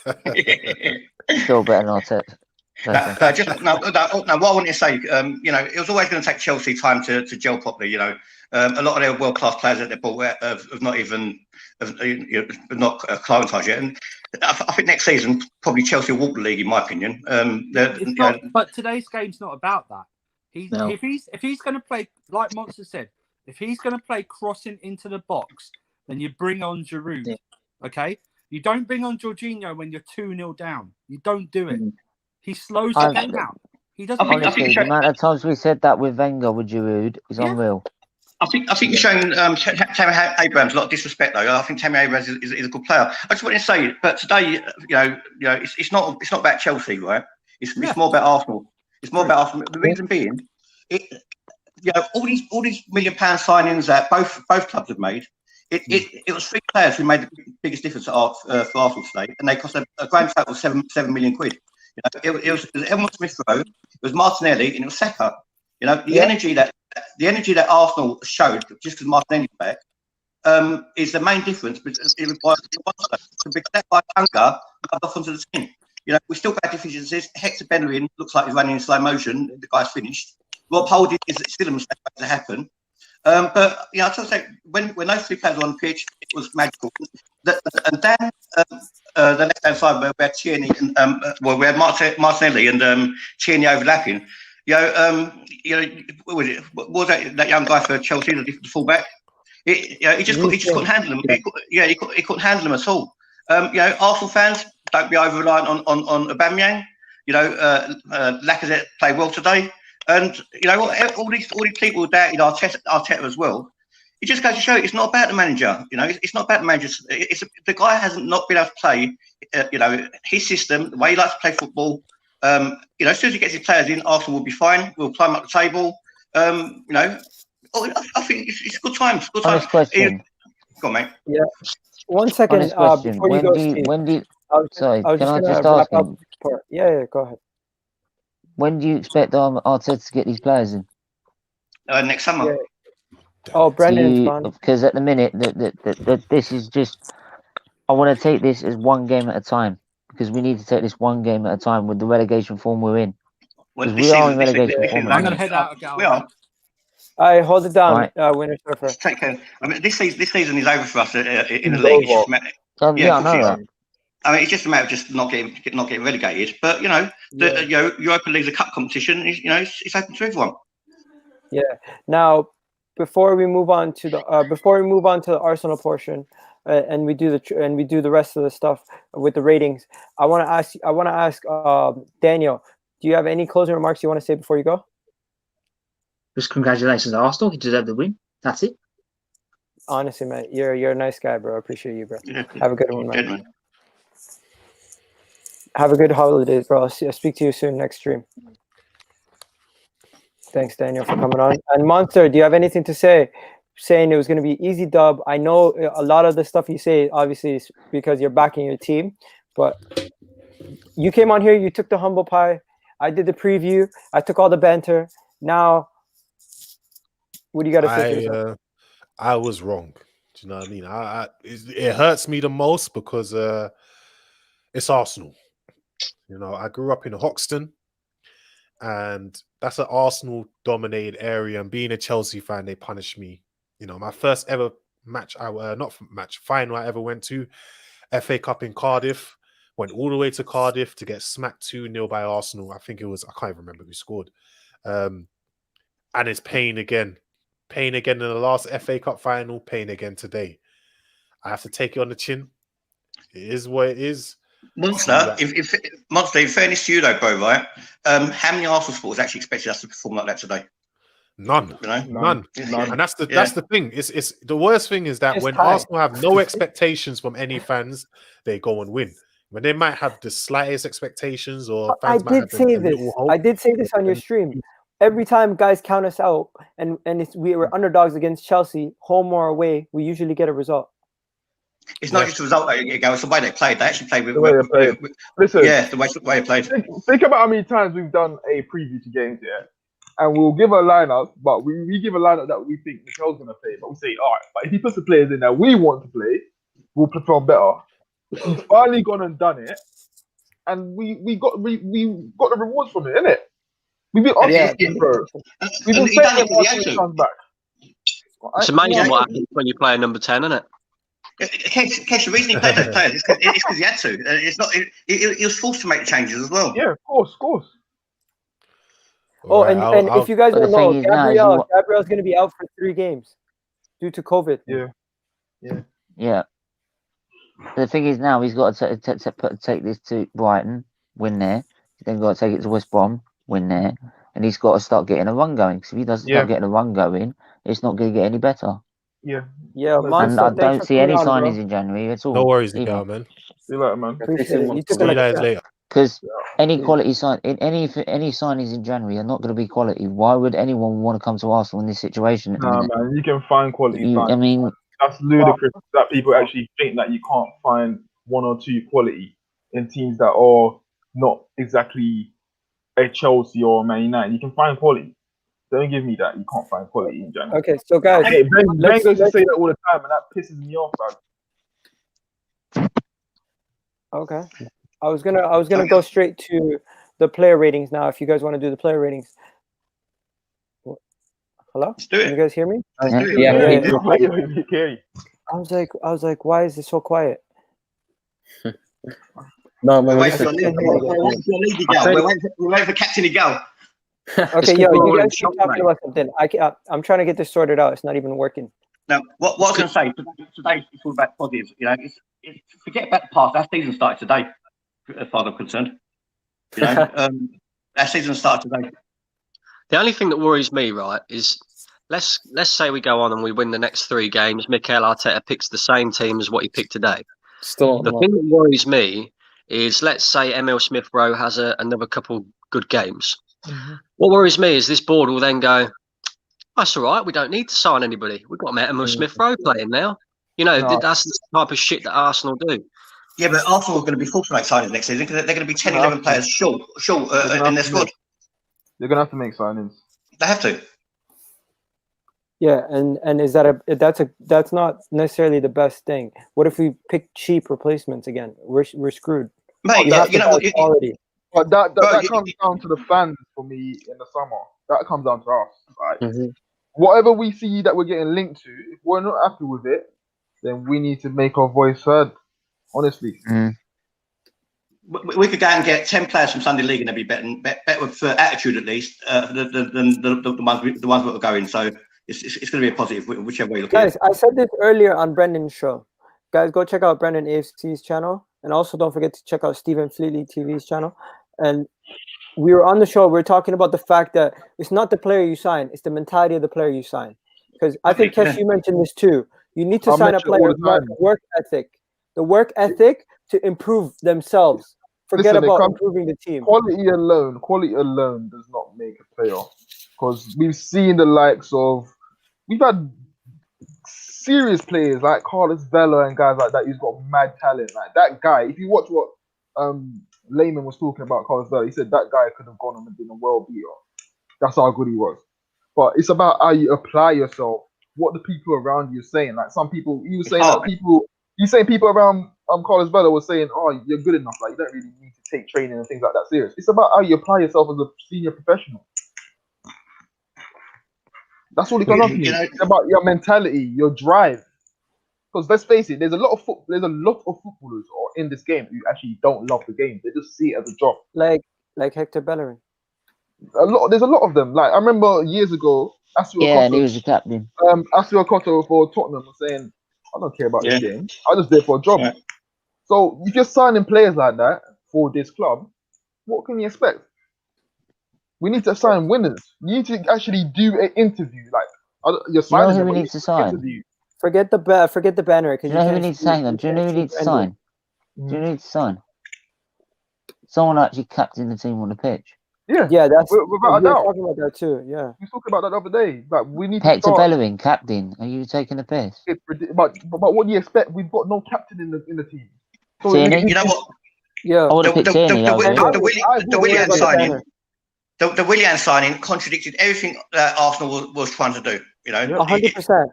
Still better than Arteta. No, what I wanted to say, it was always going to take Chelsea time to gel properly. A lot of their world class players that they bought have not even not acclimatised yet, and I think next season probably Chelsea will walk the league, in my opinion. It's not, but today's game's not about that. No. If he's going to play, like Monster said, if he's going to play crossing into the box, then you bring on Giroud. Yeah. Okay, you don't bring on Jorginho when you're 2-0 down. You don't do it. Mhm. He slows the I- game out. He doesn't. Honestly, the amount of times we said that with Wenger with Giroud is Yeah. unreal. I think you're showing Tammy Abrams a lot of disrespect, though. I think Tammy Abrams is a good player. I just wanted to say, but today, it's not about Chelsea, right? It's more about Arsenal. It's more about Arsenal. The reason being, all these £1 million signings that both clubs have made. It was 3 players who made the biggest difference for Arsenal today, and they cost a grand total of £7 million. It was Edmund Smith-Rowe, it was Martinelli, and it was Saka. The energy that Arsenal showed just because Martinelli's back is the main difference. But it requires to be led by hunger off onto the team. We still got deficiencies. Hector Bellerin looks like he's running in slow motion. The guy's finished. Rob Holding is still a mistake to happen. But I tell you, when those 3 players were on the pitch, it was magical. And then the left hand side where we had Tierney and we had Martinelli and Tierney overlapping. What was that young guy for Chelsea, the fullback? He just couldn't handle them. He couldn't handle them at all. Arsenal fans, don't be over reliant on Aubameyang. Lacazette played well today. And all these people doubted Arteta as well. It just goes to show it's not about the manager. It's not about the manager. The guy hasn't not been able to play you know, his system, the way he likes to play football. You know, as soon as he gets his players in, Arsenal will be fine. We'll climb up the table. You know, I think it's good times. Good times. Honest question. Go on, mate. Yeah. 1 second Honest question. before you go, Steve. Sorry, I was can I gonna just wrap ask up him? this part. Yeah, go ahead. When do you expect Arteta to get these players in? Next summer. Yeah. Oh, Brendan's gone. Because at the minute, this is just. I want to take this as one game at a time because we need to take this one game at a time with the relegation form we're in. Because we are in relegation form. I'm going to head out again. We are. All right, hold it down, Right. Winner Surfer. Take care. I mean, this season is over for us in the It's league. It's over. just Yeah, I know that. I mean, it's just a matter of just not getting relegated. But you know, you know, Europa League's a cup competition. You know, it's open to everyone. Yeah. Now, before we move on to the Arsenal portion, and we do the rest of the stuff with the ratings, I want to ask Daniel, do you have any closing remarks you want to say before you go? Just congratulations to Arsenal. You deserve the win. That's it. Honestly, man, you're a nice guy, bro. I appreciate you, bro. Yeah. Have a good one, man. Gentlemen. Have a good holidays, bro. I'll speak to you soon next stream. Thanks, Daniel, for coming on. And Monster, do you have anything to say? Saying it was going to be easy dub. I know a lot of the stuff you say, obviously, is because you're backing your team. But you came on here, you took the humble pie. I did the preview. I took all the banter. Now, what do you got to say to yourself? I was wrong. Do you know what I mean? It hurts me the most because it's Arsenal. You know, I grew up in Hoxton, and that's an Arsenal-dominated area. And being a Chelsea fan, they punished me. You know, my first ever final I ever went to, FA Cup in Cardiff. Went all the way to Cardiff to get smacked 2-0 by Arsenal. I think it was, I can't even remember who scored. And it's pain again. Pain again in the last FA Cup final, pain again today. I have to take it on the chin. It is what it is. Monster, Monster, in fairness to you though, bro, right? How many Arsenal supporters actually expected us to perform like that today? None. You know? None. And that's the thing. It's the worst thing is that when Arsenal have no expectations from any fans, they go and win. When they might have the slightest expectations, or fans might have a little hope. I did say this on your stream. Every time guys count us out, and we were underdogs against Chelsea, home or away, we usually get a result. It's not just a result, it's the way they played. They actually played with The way they played. Listen, yeah, the way they played. Think about how many times we've done a preview to games, yeah, and we'll give a lineup, but we give a lineup that we think Michel's gonna play, but we say, all right, but if he puts the players in that we want to play, we'll perform better. He's finally gone and done it, and we got the rewards from it, innit? We've been optimistic, bro. We've been saying it comes back. It's amazing what happens when you play a number 10, isn't it? Kesh, the reason he played those players is because he had to. It's not. He was forced to make changes as well. Yeah, of course. Oh, and if you guys don't know, Gabriel's going to be out for 3 games due to COVID. Yeah. The thing is now he's got to take this to Brighton, win there. He's then got to take it to West Brom, win there, and he's got to start getting a run going. Because if he doesn't start getting a run going, it's not going to get any better. Yeah. And I don't see any signings in January at all. No worries, Egal, man. See you later, man. See you guys later. Because any signings in January are not going to be quality. Why would anyone want to come to Arsenal in this situation? Nah, man, you can find quality. I mean, that's ludicrous that people actually think that you can't find 1 or 2 quality in teams that are not exactly a Chelsea or Man United. You can find quality. Don't give me that. You can't find quality in January. Okay, so guys, Ben goes to say that all the time, and that pisses me off, man. Okay, I was gonna go straight to the player ratings now. If you guys want to do the player ratings, hello, let's do it. Can you guys hear me? Yeah. I was like, why is it so quiet? No, man. We're waiting for Captain Egal. Okay, you guys keep talking about something. I'm trying to get this sorted out. It's not even working. Now, what I was going to say today, it's all about positives. You know, it's forget about the past. Our season started today, as far as I'm concerned. You know, our season started today. The only thing that worries me, right, is let's say we go on and we win the next 3 games. Mikel Arteta picks the same team as what he picked today. The thing that worries me is, let's say Emil Smith Rowe has another couple good games. Mm-hmm. What worries me is this board will then go, that's all right, we don't need to sign anybody. We've got Emil Smith Rowe playing now. You know, No. that's the type of shit that Arsenal do. Yeah, but Arsenal are going to be forced to make signings next season because they're going to be 10, 11 players short in their squad. They're going to have to make signings. They have to. Yeah, and is that's not necessarily the best thing. What if we pick cheap replacements again? We're screwed. Mate, You have you to know have what? quality. But that comes down to the fans for me in the summer. That comes down to us. Like, whatever we see that we're getting linked to, if we're not happy with it, then we need to make our voice heard. Honestly. We could go and get 10 players from Sunday League and they'd be better for attitude at least than the ones that are going. So it's going to be a positive whichever way you look at it. Guys, I said this earlier on Brendan's show. Guys, go check out Brendan AFC's channel, and also don't forget to check out Stephen Fleetly TV's channel. And we were on the show. We were talking about the fact that it's not the player you sign; it's the mentality of the player you sign. Because I think Kesh, you mentioned this too. You need to sign a player with work ethic, the work ethic to improve themselves. Forget about improving the team. Quality alone does not make a player. Because we've seen the likes of, we've had serious players like Carlos Vela and guys like that who's got mad talent. Like that guy, if you watch what Lehman was talking about Carlos Vela, he said that guy could have gone on and been a world beater. That's how good he was. But it's about how you apply yourself, what the people around you are saying. Like some people, you were saying that people around Carlos Vela were saying, oh, you're good enough, like you don't really need to take training and things like that serious. It's about how you apply yourself as a senior professional. That's all it comes down to. It's about your mentality, your drive. Because let's face it, there's a lot of footballers in this game who actually don't love the game. They just see it as a job. Like Hector Bellerin. There's a lot of them. Like I remember years ago, and he was the captain. Asuakoto for Tottenham was saying, I don't care about this game. I'm just there for a job. Yeah. So if you're signing players like that for this club, what can you expect? We need to sign winners. You need to actually do an interview. Like you're signing who we need to sign? Forget the banner. Do you know who we need to sign? Do you know who we need to sign? Do you need to sign? Someone actually captain the team on the pitch. Yeah, that's without a doubt. Talking about that too. Yeah, we talked about that the other day. Like we need Hector to start. Bellerin, captain. Are you taking the piss? But what do you expect? We've got no captain in the team. So you know what? Yeah, the Willian signing. The Willian signing contradicted everything that Arsenal was trying to do. You know, 100%.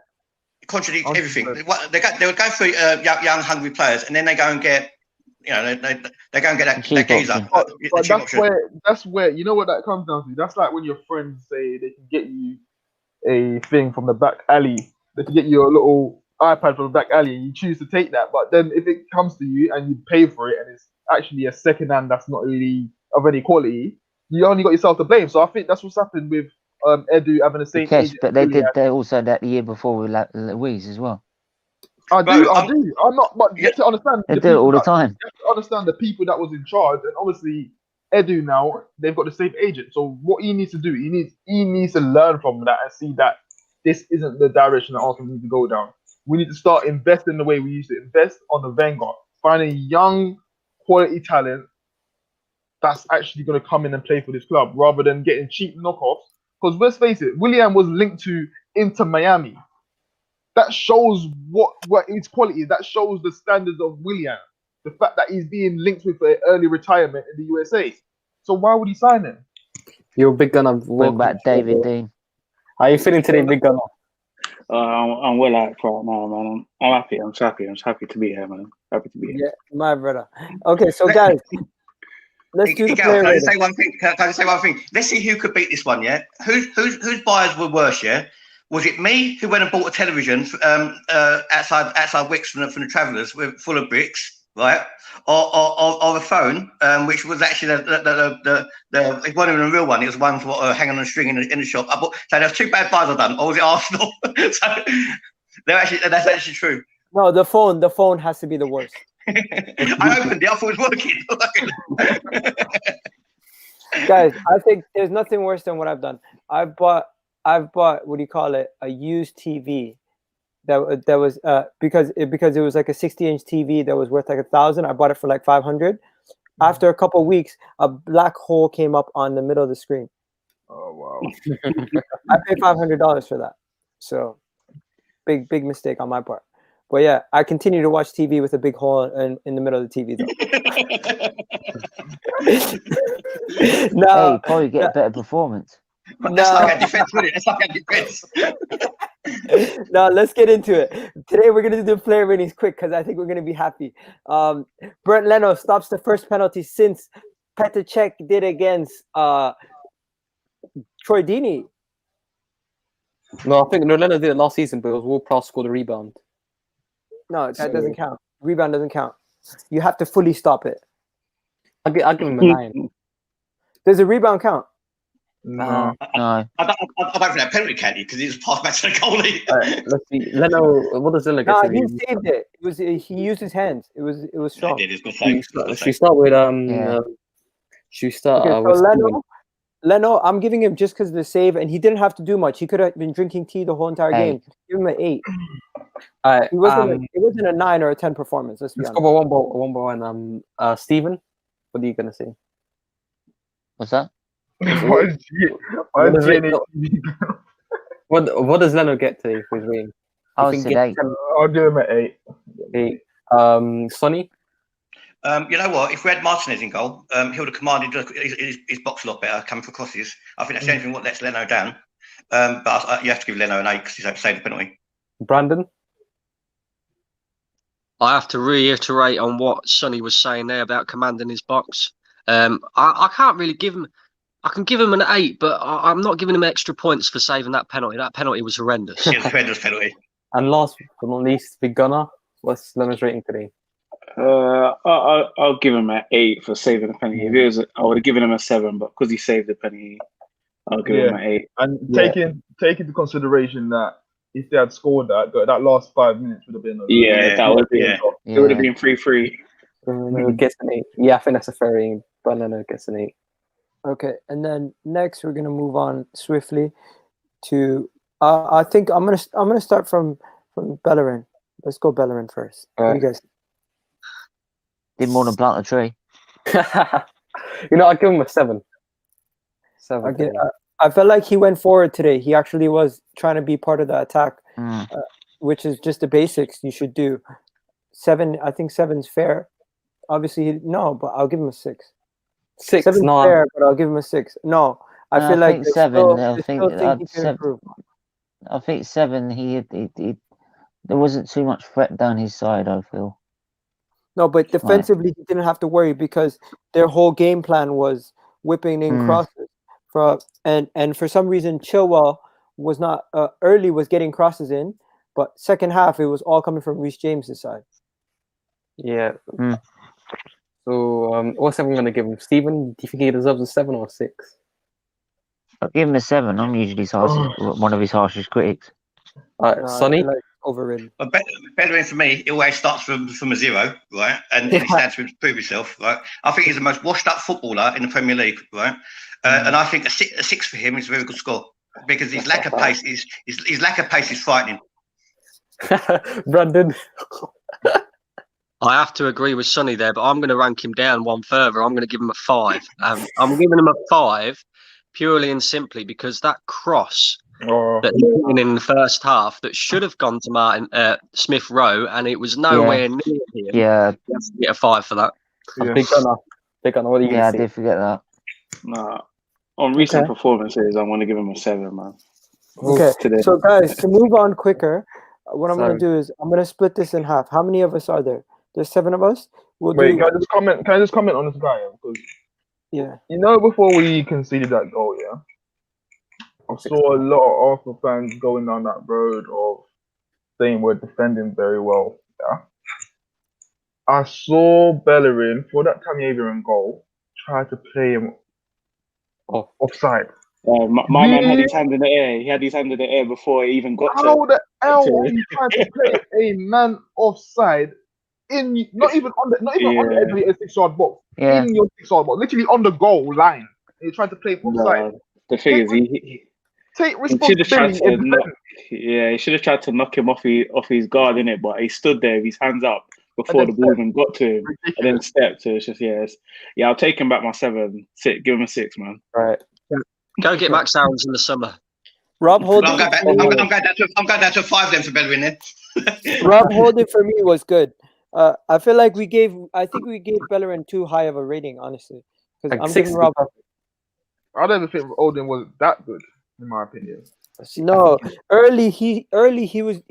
It contradicts everything. They would go through young, hungry players, and then they go and get, they go and get that geezer. But that's where you know what that comes down to. That's like when your friends say they can get you a thing from the back alley. They can get you a little iPad from the back alley, and you choose to take that. But then if it comes to you and you pay for it, and it's actually a second hand that's not really of any quality, you only got yourself to blame. So I think that's what's happened with Edu having the same age. But they did also that the year before with Louise as well. I do. I'm not, but you have to understand. They do it all the time. You have to understand the people that was in charge, and obviously Edu now they've got the same agent. So what he needs to do, he needs to learn from that and see that this isn't the direction that Arsenal needs to go down. We need to start investing the way we used to invest on the vanguard, finding young quality talent that's actually going to come in and play for this club rather than getting cheap knockoffs. Because let's face it, Willian was linked to Inter Miami. That shows what his quality is. That shows the standards of Willian. The fact that he's being linked with an early retirement in the USA. So why would he sign him? You're a big gunner. Bring back David Dean. How are you feeling today, big gunner? I'm well out right now, man. I'm happy. I'm happy to be here, man. Happy to be here. Yeah, my brother. Okay, so guys, let's do the player rating. Can I say one thing? Let's see who could beat this one, yeah? Whose buyers were worse, yeah? Was it me who went and bought a television outside Wicks from the Travellers full of bricks, right? Or a phone, which was actually it wasn't even a real one. It was one hanging on a string in the shop. So there's two bad buys I've done. Or was it Arsenal? So that's actually true. No, the phone has to be the worst. I opened it. I thought it was working. Guys, I think there's nothing worse than what I've done. I've bought what do you call it? A used TV that was because it was like a 60-inch TV that was worth like 1,000. I bought it for like 500. after a couple of weeks, a black hole came up on the middle of the screen. Oh wow! I paid $500 for that. So big mistake on my part. But yeah, I continue to watch TV with a big hole in the middle of the TV though. Hey, Now, probably get a better performance. That's like our defense, isn't it? That's like our defense. now let's get into it. Today we're gonna do the player ratings quick because I think we're gonna be happy. Brent Leno stops the first penalty since Petr Cech did against Troy Deeney. No, I think Leno did it last season, but it was Ward-Prowse scored a rebound. No, that So- doesn't count. Rebound doesn't count. You have to fully stop it. I'll give him a 9. Does a rebound count? No. No. I don't think that penalty counted because it was passed back to the goalie. Let's see. Leno, what does Leno get No, to he do? saved it. It was he used his hands. It was strong. It is good save. Should we start with Yeah. should we start Okay, so with Steven? Leno, I'm giving him just because of the save, and he didn't have to do much. He could have been drinking tea the whole entire Hey. game. Give him an 8. Alright, It wasn't a 9 or a 10 performance. Let's be let's honest. go one by one. Steven, what are you gonna say? What's that? Why is What does Leno get today for his rating? I You would think say get 8. I'll give him an 8. 8. Sonny? You know what? If we had Martinez in goal, he would have commanded his box a lot better, coming for crosses. I think that's the only thing what lets Leno down. But you have to give Leno an 8 because he's saved the penalty. Brandon? I have to reiterate on what Sonny was saying there about commanding his box. I can't really give him. I can give him an 8, but I'm not giving him extra points for saving that penalty. That penalty was horrendous. It's a horrendous penalty. And last but not least, Big Gunner. What's Leno's rating today? I'll give him an 8 for saving the penalty. If it was, I would have given him a 7, but because he saved the penalty, I'll give him an 8. And take into consideration that if they had scored that last 5 minutes would have been that would have been it would have been 3-3. Leno gets an 8. Yeah, I think that's a fair rating. But Leno gets an 8. Okay, and then next we're gonna move on swiftly to. I think I'm gonna start from Bellerin. Let's go Bellerin first. What do you guys? Did more than plant a tree. I'll give him a 7. 7. I felt like he went forward today. He actually was trying to be part of the attack, which is just the basics you should do. 7, I think 7's fair. Obviously, but I'll give him a 6. 6, 7's no. fair, but I'll give him a 6. No, I feel like think 7. I think he can improve. I think 7. He there wasn't too much threat down his side. I feel. No, but defensively he didn't have to worry because their whole game plan was whipping in crosses. And for some reason Chilwell was not early was getting crosses in, but second half it was all coming from Reece James' side. Yeah. So what's I'm gonna give him? Steven, do you think he deserves a 7 or a 6? I'll give him a 7. I'm usually one of his harshest critics. Sonny? Overridden. Bellerin for me, it always starts from a 0, right? And he stands to prove himself, right? I think he's the most washed up footballer in the Premier League, right? And I think a 6 for him is a very good score because his lack of pace is frightening. Brandon. I have to agree with Sonny there, but I'm going to rank him down one further. I'm going to give him a 5. I'm giving him a 5 purely and simply because that cross that he put in the first half that should have gone to Martin Smith Rowe, and it was nowhere near him. Yeah, you have to get a 5 for that. Big Gunner, what are you going to say? I did forget that. Nah, on recent performances, I want to give him a 7, man. Okay, Today. so guys, to move on quicker, what I'm going to do is I'm going to split this in half. How many of us are there? There's 7 of us. Can I just comment on this guy? Because before we conceded that goal, I saw a lot of Arsenal fans going down that road of saying we're defending very well. Yeah, I saw Bellerin for that Tammy Abraham goal try to play him offside. My man had his hand in the air. He had his hand in the air before he even got How the hell are you trying to play a man offside? Not even on the edge of the 6-yard box. In your 6-yard box, literally on the goal line. You're trying to play offside. The thing is, he take responsibility. He should have tried to knock him off his guard, innit? But he stood there with his hands up, before the ball even got to him, and then stepped. So it's just I'll take him back my 7. Give him a 6, man. Right. Go get Max Aaron's in the summer. Rob Well, Holding. I'm going down to a 5 then for Bellerin then. Rob Holding for me was good. I feel like I think we gave Bellerin too high of a rating, honestly. Because I'm giving Rob. I don't even think Odin was that good, in my opinion. No, early he was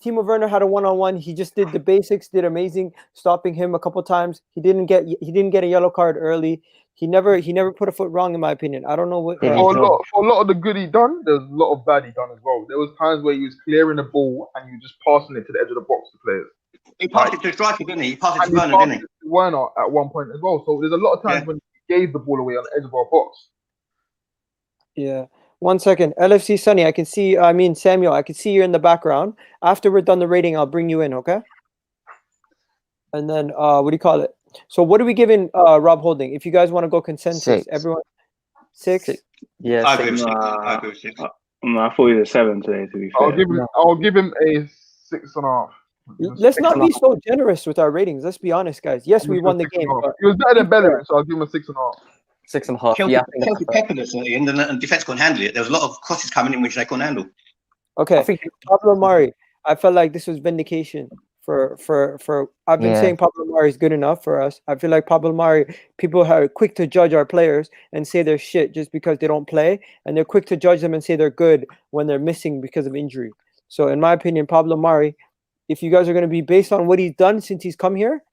Timo Werner had a 1-on-1. He just did the basics, did amazing, stopping him a couple times. He didn't get a yellow card early. He never put a foot wrong, in my opinion. I don't know what. For a lot of the good he done, there was a lot of bad he done as well. There was times where he was clearing the ball and he was just passing it to the edge of the box to players. He passed it to striker, didn't he? He passed it to Werner, didn't he? Werner at one point as well. So there's a lot of times when he gave the ball away on the edge of our box. Yeah. 1 second. LFC Sunny, Samuel, I can see you in the background. After we're done the rating, I'll bring you in, okay? And then what do you call it? So what are we giving Rob Holding? If you guys want to go consensus, 6. everyone 6? Yeah, I agree with 6. I agree with 6. I thought he was a 7 today, to be fair. I'll give him a 6.5. Let's not be so generous with our ratings. Let's be honest, guys. Yes, we won the game. But he was better than Bellerin, so I'll give him a 6.5. 6.5. Chelsea peppered us at the end, and defense couldn't handle it. There was a lot of crosses coming in which they couldn't handle. Okay, Pablo Mari. I felt like this was vindication for. I've been saying Pablo Mari is good enough for us. I feel like Pablo Mari. People are quick to judge our players and say they're shit just because they don't play, and they're quick to judge them and say they're good when they're missing because of injury. So, in my opinion, Pablo Mari, if you guys are going to be based on what he's done since he's come here,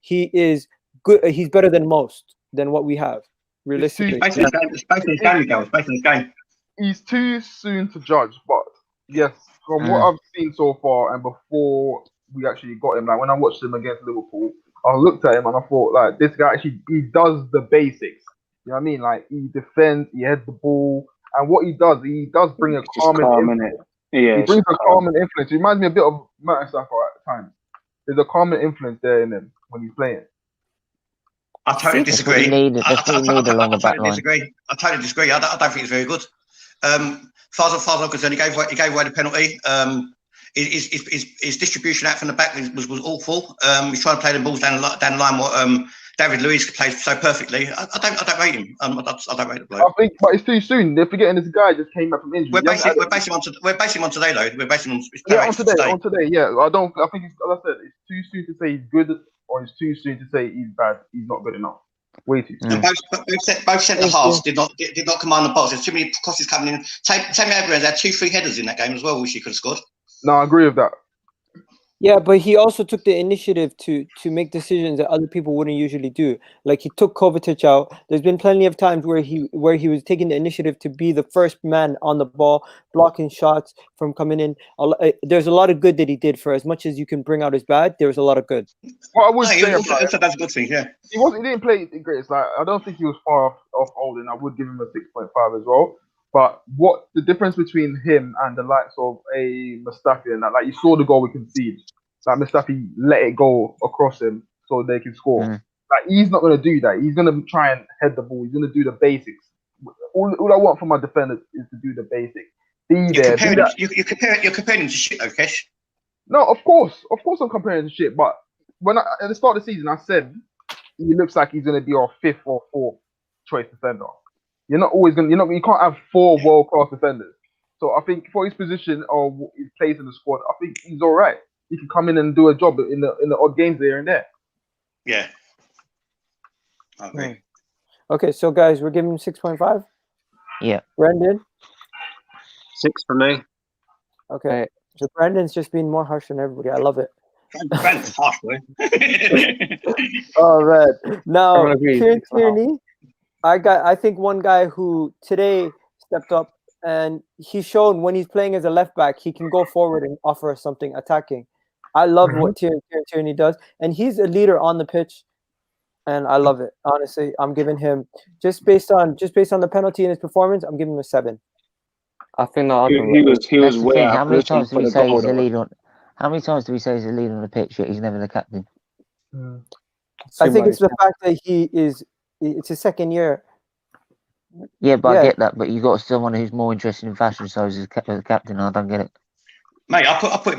he is good. He's better than most than what we have. Realistically, it's based on his game, Miguel. It's based on his game. He's too soon to judge, but yes, from what I've seen so far and before we actually got him, like when I watched him against Liverpool, I looked at him and I thought, like, this guy actually he does the basics. You know what I mean? Like he defends, he heads the ball, and what he does bring a calming influence. Yeah, he brings a calming influence. He reminds me a bit of Manchester at times. There's a calming influence there in him when he's playing. I totally disagree. I totally disagree. I totally disagree. I don't think he's very good. Far as I'm concerned, he gave away the penalty. His distribution out from the back was awful. He's trying to play the balls down the line what David Luiz plays so perfectly. I don't rate him. I don't rate the bloke. I think, but it's too soon. They're forgetting this guy just came back from injury. We're basing him on today, though. We're basing him on today. On today, yeah. I think it's, like I said, it's too soon to say he's good, or it's too soon to say he's bad. He's not good enough. Way too soon. And both centre halves did not command the box. There's too many crosses coming in. Tammy Abraham had 2-3 headers in that game as well, which he could have scored. No, I agree with that. Yeah, but he also took the initiative to make decisions that other people wouldn't usually do. Like he took Kovacic out. There's been plenty of times where he was taking the initiative to be the first man on the ball, blocking shots from coming in. There's a lot of good that he did. For as much as you can bring out his bad, there was a lot of good. What I would say about that's a good thing. Yeah, he didn't play the greatest. Like I don't think he was far off Olden. I would give him a 6.5 as well. But what the difference between him and the likes of a Mustafi and that, like you saw the goal we conceded, like Mustafi let it go across him so they can score. Like he's not going to do that. He's going to try and head the ball. He's going to do the basics. All I want from my defenders is to do the basics. You're comparing him to shit, though, Kesh. No, of course I'm comparing him to shit. But when at the start of the season, I said he looks like he's going to be our 5th or 4th choice defender. You're not always going to, you can't have 4 world-class defenders. So I think for his position or his place in the squad, I think he's all right. He can come in and do a job in the odd games there and there. Yeah. Okay. Okay, so guys, we're giving him 6.5? Yeah. Brendan? 6 for me. Okay. So Brendan's just being more harsh than everybody. I love it. Brandon's harsh, boy. All right. Now, Kieran Tierney. I think one guy who today stepped up and he's shown when he's playing as a left back, he can go forward and offer us something attacking. I love what Kieran Tierney does, and he's a leader on the pitch, and I love it. Honestly, I'm giving him just based on the penalty and his performance. I'm giving him a 7. I think that he was way out. How many times do we say he's a leader on? How many times do we say he's a leader on the pitch yet he's never the captain? I think it's the fact that he is. It's his 2nd year. Yeah, but I get that. But you got someone who's more interested in fashion shows as the captain. I don't get it. Mate, I put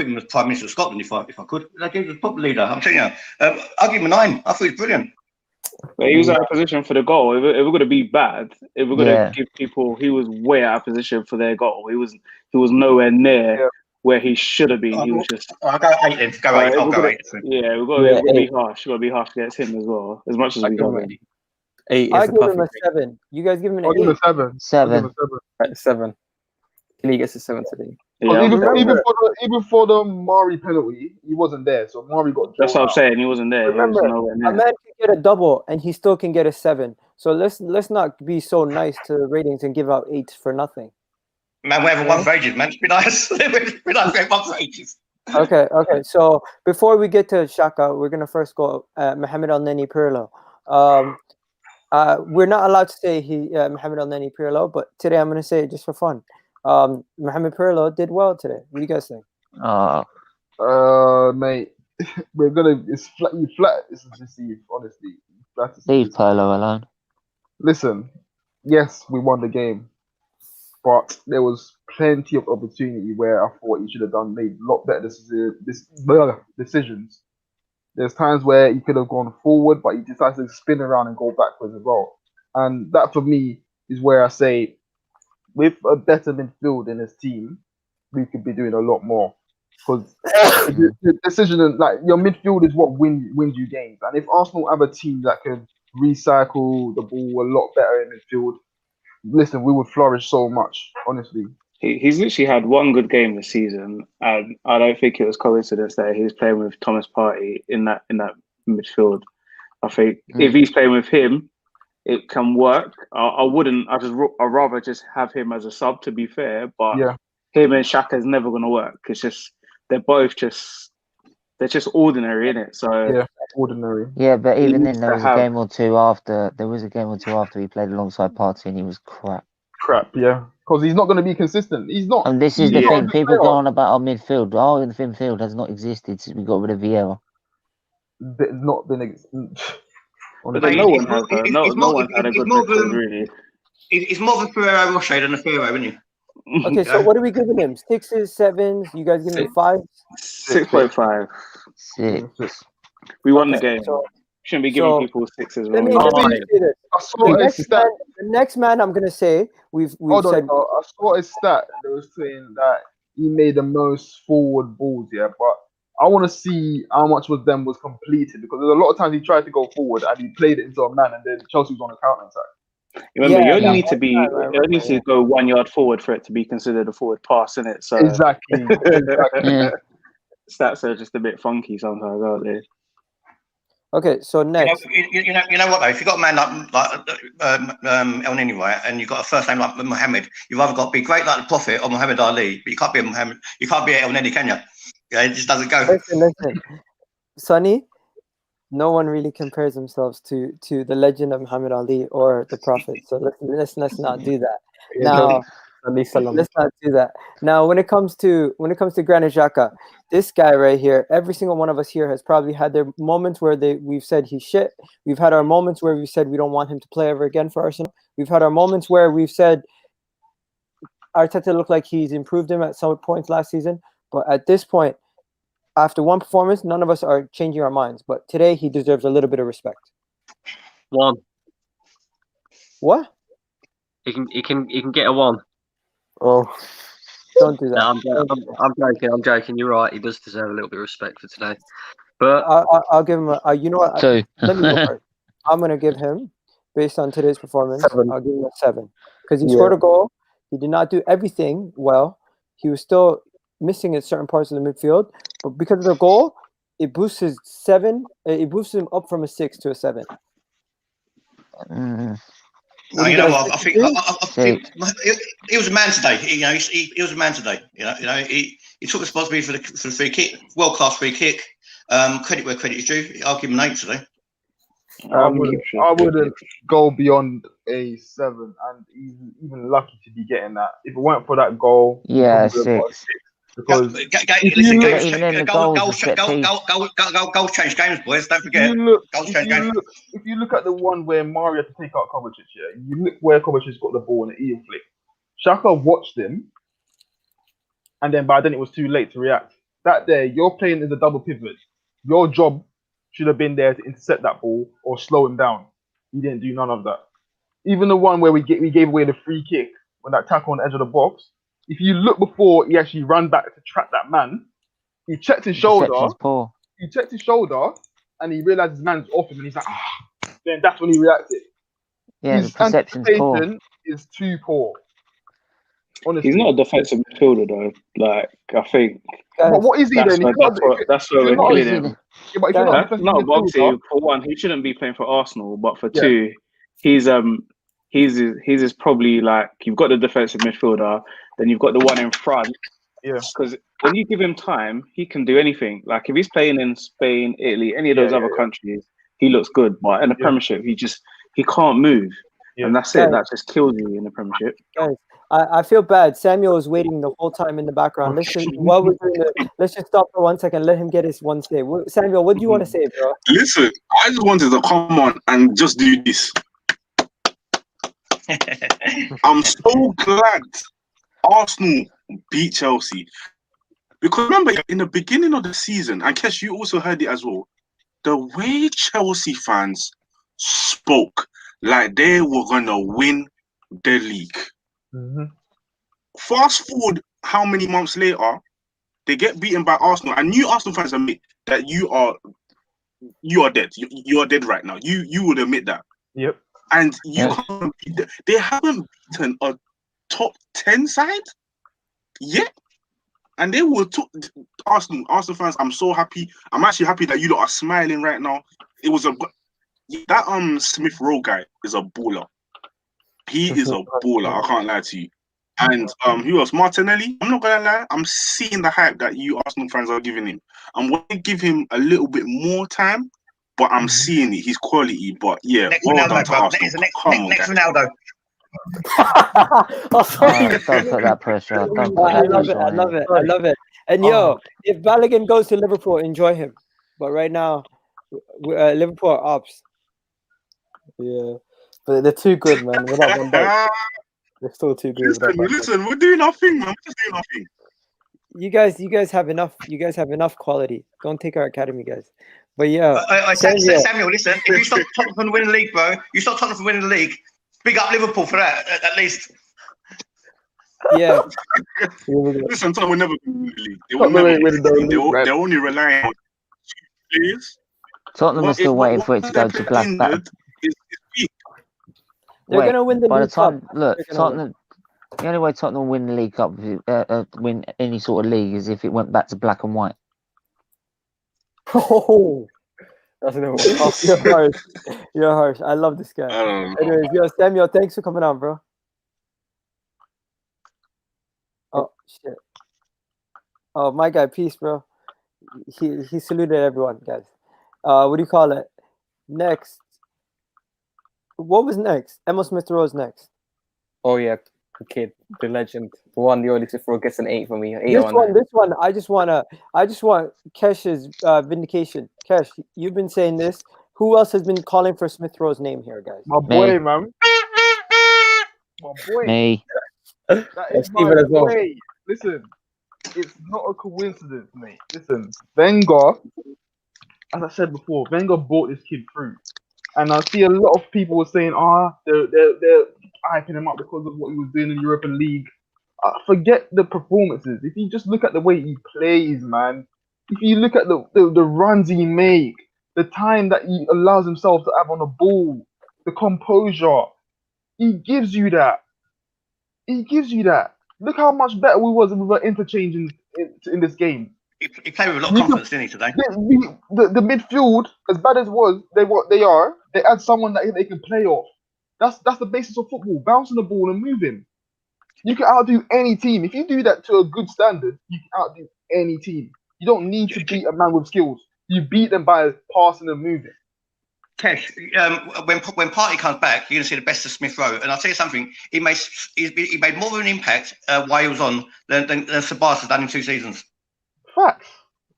him as Prime Minister of Scotland if I could. I gave the proper leader. I'm telling you, I'll give him a 9. I thought he was brilliant. But he was out of position for the goal. If we're going to be bad, if we're going to Yeah. give people, he was way out of position for their goal. He was nowhere near where he should have been. He was just. I'll go 8 then. Go 8. I'll go 8. Yeah, we've got to be harsh. We've got to be harsh against him as well, as much as we love him. 8 I is the give him a perfect. 7. You guys give him an 8. I'll give him a 7. I'll give him 7. a 7. Right, 7. Kenny gets a 7 today. Yeah, Even for the Mari penalty, he wasn't there. So Mari got. That's what I'm saying. He wasn't there. Remember, he was nowhere near. a man can get a double and he still can get a 7. So let's not be so nice to ratings and give out 8s for nothing. Man, we haven't won for ages, man. It's been nice. We haven't won for ages. Okay. So before we get to Shaka, we're gonna first go Mohamed Al Neni Pirlo. We're not allowed to say Mohamed Al Neni Pirlo, but today I'm gonna say it just for fun. Mohamed Pirlo did well today. What do you guys think? Mate, we're gonna. It's flat. This is deceived. Honestly, leave Pirlo alone. Listen, yes, we won the game, but there was plenty of opportunity where I thought he should have made a lot better decisions. There's times where he could have gone forward, but he decided to spin around and go backwards as well. And that for me is where I say, with a better midfield in his team, we could be doing a lot more. Because the decision, like your midfield is what wins you games. And if Arsenal have a team that can recycle the ball a lot better in midfield, listen, we would flourish so much, honestly. He's literally had one good game this season, and I don't think it was coincidence that he's playing with Thomas Partey in that midfield. I think if he's playing with him, it can work. I'd rather just have him as a sub, to be fair. But him and Xhaka is never going to work. It's just they're just ordinary, innit? So ordinary. Yeah, but even then, there was a game or two after he played alongside Partey, and he was crap. Yeah, because he's not going to be consistent. He's not. And this is the thing: people go on about our midfield. Our midfield has not existed since we got rid of Vieira. Not been. But no one has. No one had a good midfield, really. He's more of a Ferrero Rocher than a Ferrero, isn't he? Okay, so what are we giving him? 6s, 7s? You guys giving him 5s? 6.5. 6. We won the game. So, shouldn't be giving people 6s. Let me say this. The next man I'm gonna say we've said. I saw a stat that was saying that he made the most forward balls, but I want to see how much was completed, because there's a lot of times he tried to go forward and he played it into a man, and then Chelsea was on a counter attack. Remember, you only need to go 1 yard forward for it to be considered a forward pass, isn't it? So exactly. Stats are just a bit funky sometimes, aren't they? Okay, so next, you know what though? If you've got a man like El Nini, right, and you've got a first name like Mohammed, you've either got to be great like the Prophet or Muhammad Ali, but you can't be a Mohammed. You can't be El Nini, can you? Yeah, it just doesn't go. Listen, Sonny. No one really compares themselves to the legend of Muhammad Ali or the Prophet. So let's not do that. Now, let's not do that. Now, when it comes to Granit Xhaka, this guy right here, every single one of us here has probably had their moments where we've said he's shit. We've had our moments where we've said we don't want him to play ever again for Arsenal. We've had our moments where we've said Arteta looked like he's improved him at some points last season. But at this point, after one performance, none of us are changing our minds. But today, he deserves a little bit of respect. 1. What? He can get a 1. Oh, don't do that. No, I'm joking. You're right. He does deserve a little bit of respect for today. But I'll give him you know what? 2. Let me go first. I'm gonna give him, based on today's performance, 7. I'll give him a 7 because he scored a goal. He did not do everything well. He was still missing in certain parts of the midfield, but because of the goal, it boosts his 7. It boosts him up from a 6 to a 7. No, you know what? I think he was a man today. He was a man today. He took responsibility for the free kick, world class free kick. Credit where credit is due. I'll give him an 8 today. I wouldn't go beyond a 7, and even lucky to be getting that. If it weren't for that goal, 6. Because goals change games, boys. Don't forget. If you look at the one where Mario had to take out Kovacic, you look where Kovacic's got the ball in the heel flick. Xhaka watched him and then by then it was too late to react. That day, you're playing as a double pivot. Your job should have been there to intercept that ball or slow him down. He didn't do none of that. Even the one where we gave away the free kick when that tackle on the edge of the box. If you look before he actually ran back to trap that man, he checked his shoulder. Perception's poor. He checked his shoulder and he realized his man's off him and he's like, then that's when he reacted. Yeah, His the perception's poor. anticipation is too poor. Honestly. He's not a defensive midfielder though. Like I think. But what is he then? That's where we're killing him. Yeah, but if you're not a defensive No, but midfielder, obviously, for one, he shouldn't be playing for Arsenal. But for two, he's is probably like you've got the defensive midfielder, then you've got the one in front. Yeah. Because when you give him time, he can do anything. Like if he's playing in Spain, Italy, any of those other countries, he looks good. But in the Premiership, he can't move, and that's it. That just kills you in the Premiership. Guys, I feel bad. Samuel is waiting the whole time in the background. While we're doing it, let's just stop for 1 second. Let him get his one say. Samuel, what do you want to say, bro? Listen, I just wanted to come on and just do this. I'm so glad Arsenal beat Chelsea. Because remember, in the beginning of the season, I guess you also heard it as well, the way Chelsea fans spoke like they were going to win the league. Mm-hmm. Fast forward how many months later, they get beaten by Arsenal, and you Arsenal fans admit that you are dead. You are dead right now. You would admit that. Yep. And they haven't beaten a top 10 side yet, and they will Arsenal fans. I'm so happy. I'm actually happy that you lot are smiling right now. It was that Smith Rowe guy is a baller. He is a baller. I can't lie to you. And who else? Martinelli. I'm not gonna lie. I'm seeing the hype that you Arsenal fans are giving him. I'm going to give him a little bit more time, but I'm seeing it. He's quality. But yeah, Next well Ronaldo, done to bro. Arsenal. Come on, Next guys. Ronaldo. Don't put that pressure. Don't put that pressure on him. I love it. And if Balogun goes to Liverpool, enjoy him. But right now, Liverpool are ops. Yeah, but they're too good, man. Without Van Dijk, they're still too good. Listen, we're doing our thing, man. We're just doing our thing. You guys have enough. You guys have enough quality. Don't take our academy, guys. But yeah, Samuel, listen. If you stop Tottenham from winning the league, bro, you stop Tottenham from winning the league. Big up Liverpool for that, at least. Yeah. Listen, Tottenham will never win the league. They will never win the league. They're only relying on two players. Tottenham are still waiting for it to go to black. They're gonna win the by the League time. Cup. Look, Tottenham. The only way Tottenham will win the League Cup, win any sort of league, is if it went back to black and white. Oh, that's no. You're harsh. You're harsh. I love this guy. Anyways, Samuel, thanks for coming on, bro. Oh shit. Oh, my guy, peace, bro. He saluted everyone, guys. What do you call it? Next. What was next? Emma Smith Rowe's next. Oh yeah, the kid, the legend, the one, the only Smith Rowe gets an 8 from me. This one. I just want Kesh's vindication. Kesh, you've been saying this. Who else has been calling for Smith Rowe's name here, guys? My boy, man. My boy. Me. That is my boy. Listen, it's not a coincidence, mate. Listen, Wenger, as I said before, Wenger brought this kid through. And I see a lot of people were saying, they're hyping him up because of what he was doing in the European League. Forget the performances. If you just look at the way he plays, man, if you look at the runs he makes, the time that he allows himself to have on the ball, the composure, he gives you that. He gives you that. Look how much better we was when we were interchanging in this game. He played with a lot of confidence, didn't he, today? The midfield, as bad as they add someone that they can play off. That's the basis of football. Bouncing the ball and moving. You can outdo any team. If you do that to a good standard, you can outdo any team. You don't need to beat a man with skills. You beat them by passing and moving. Kesh, when Partey comes back, you're going to see the best of Smith Rowe. And I'll tell you something, he made more of an impact while he was on than Sabas has done in 2 seasons. Facts.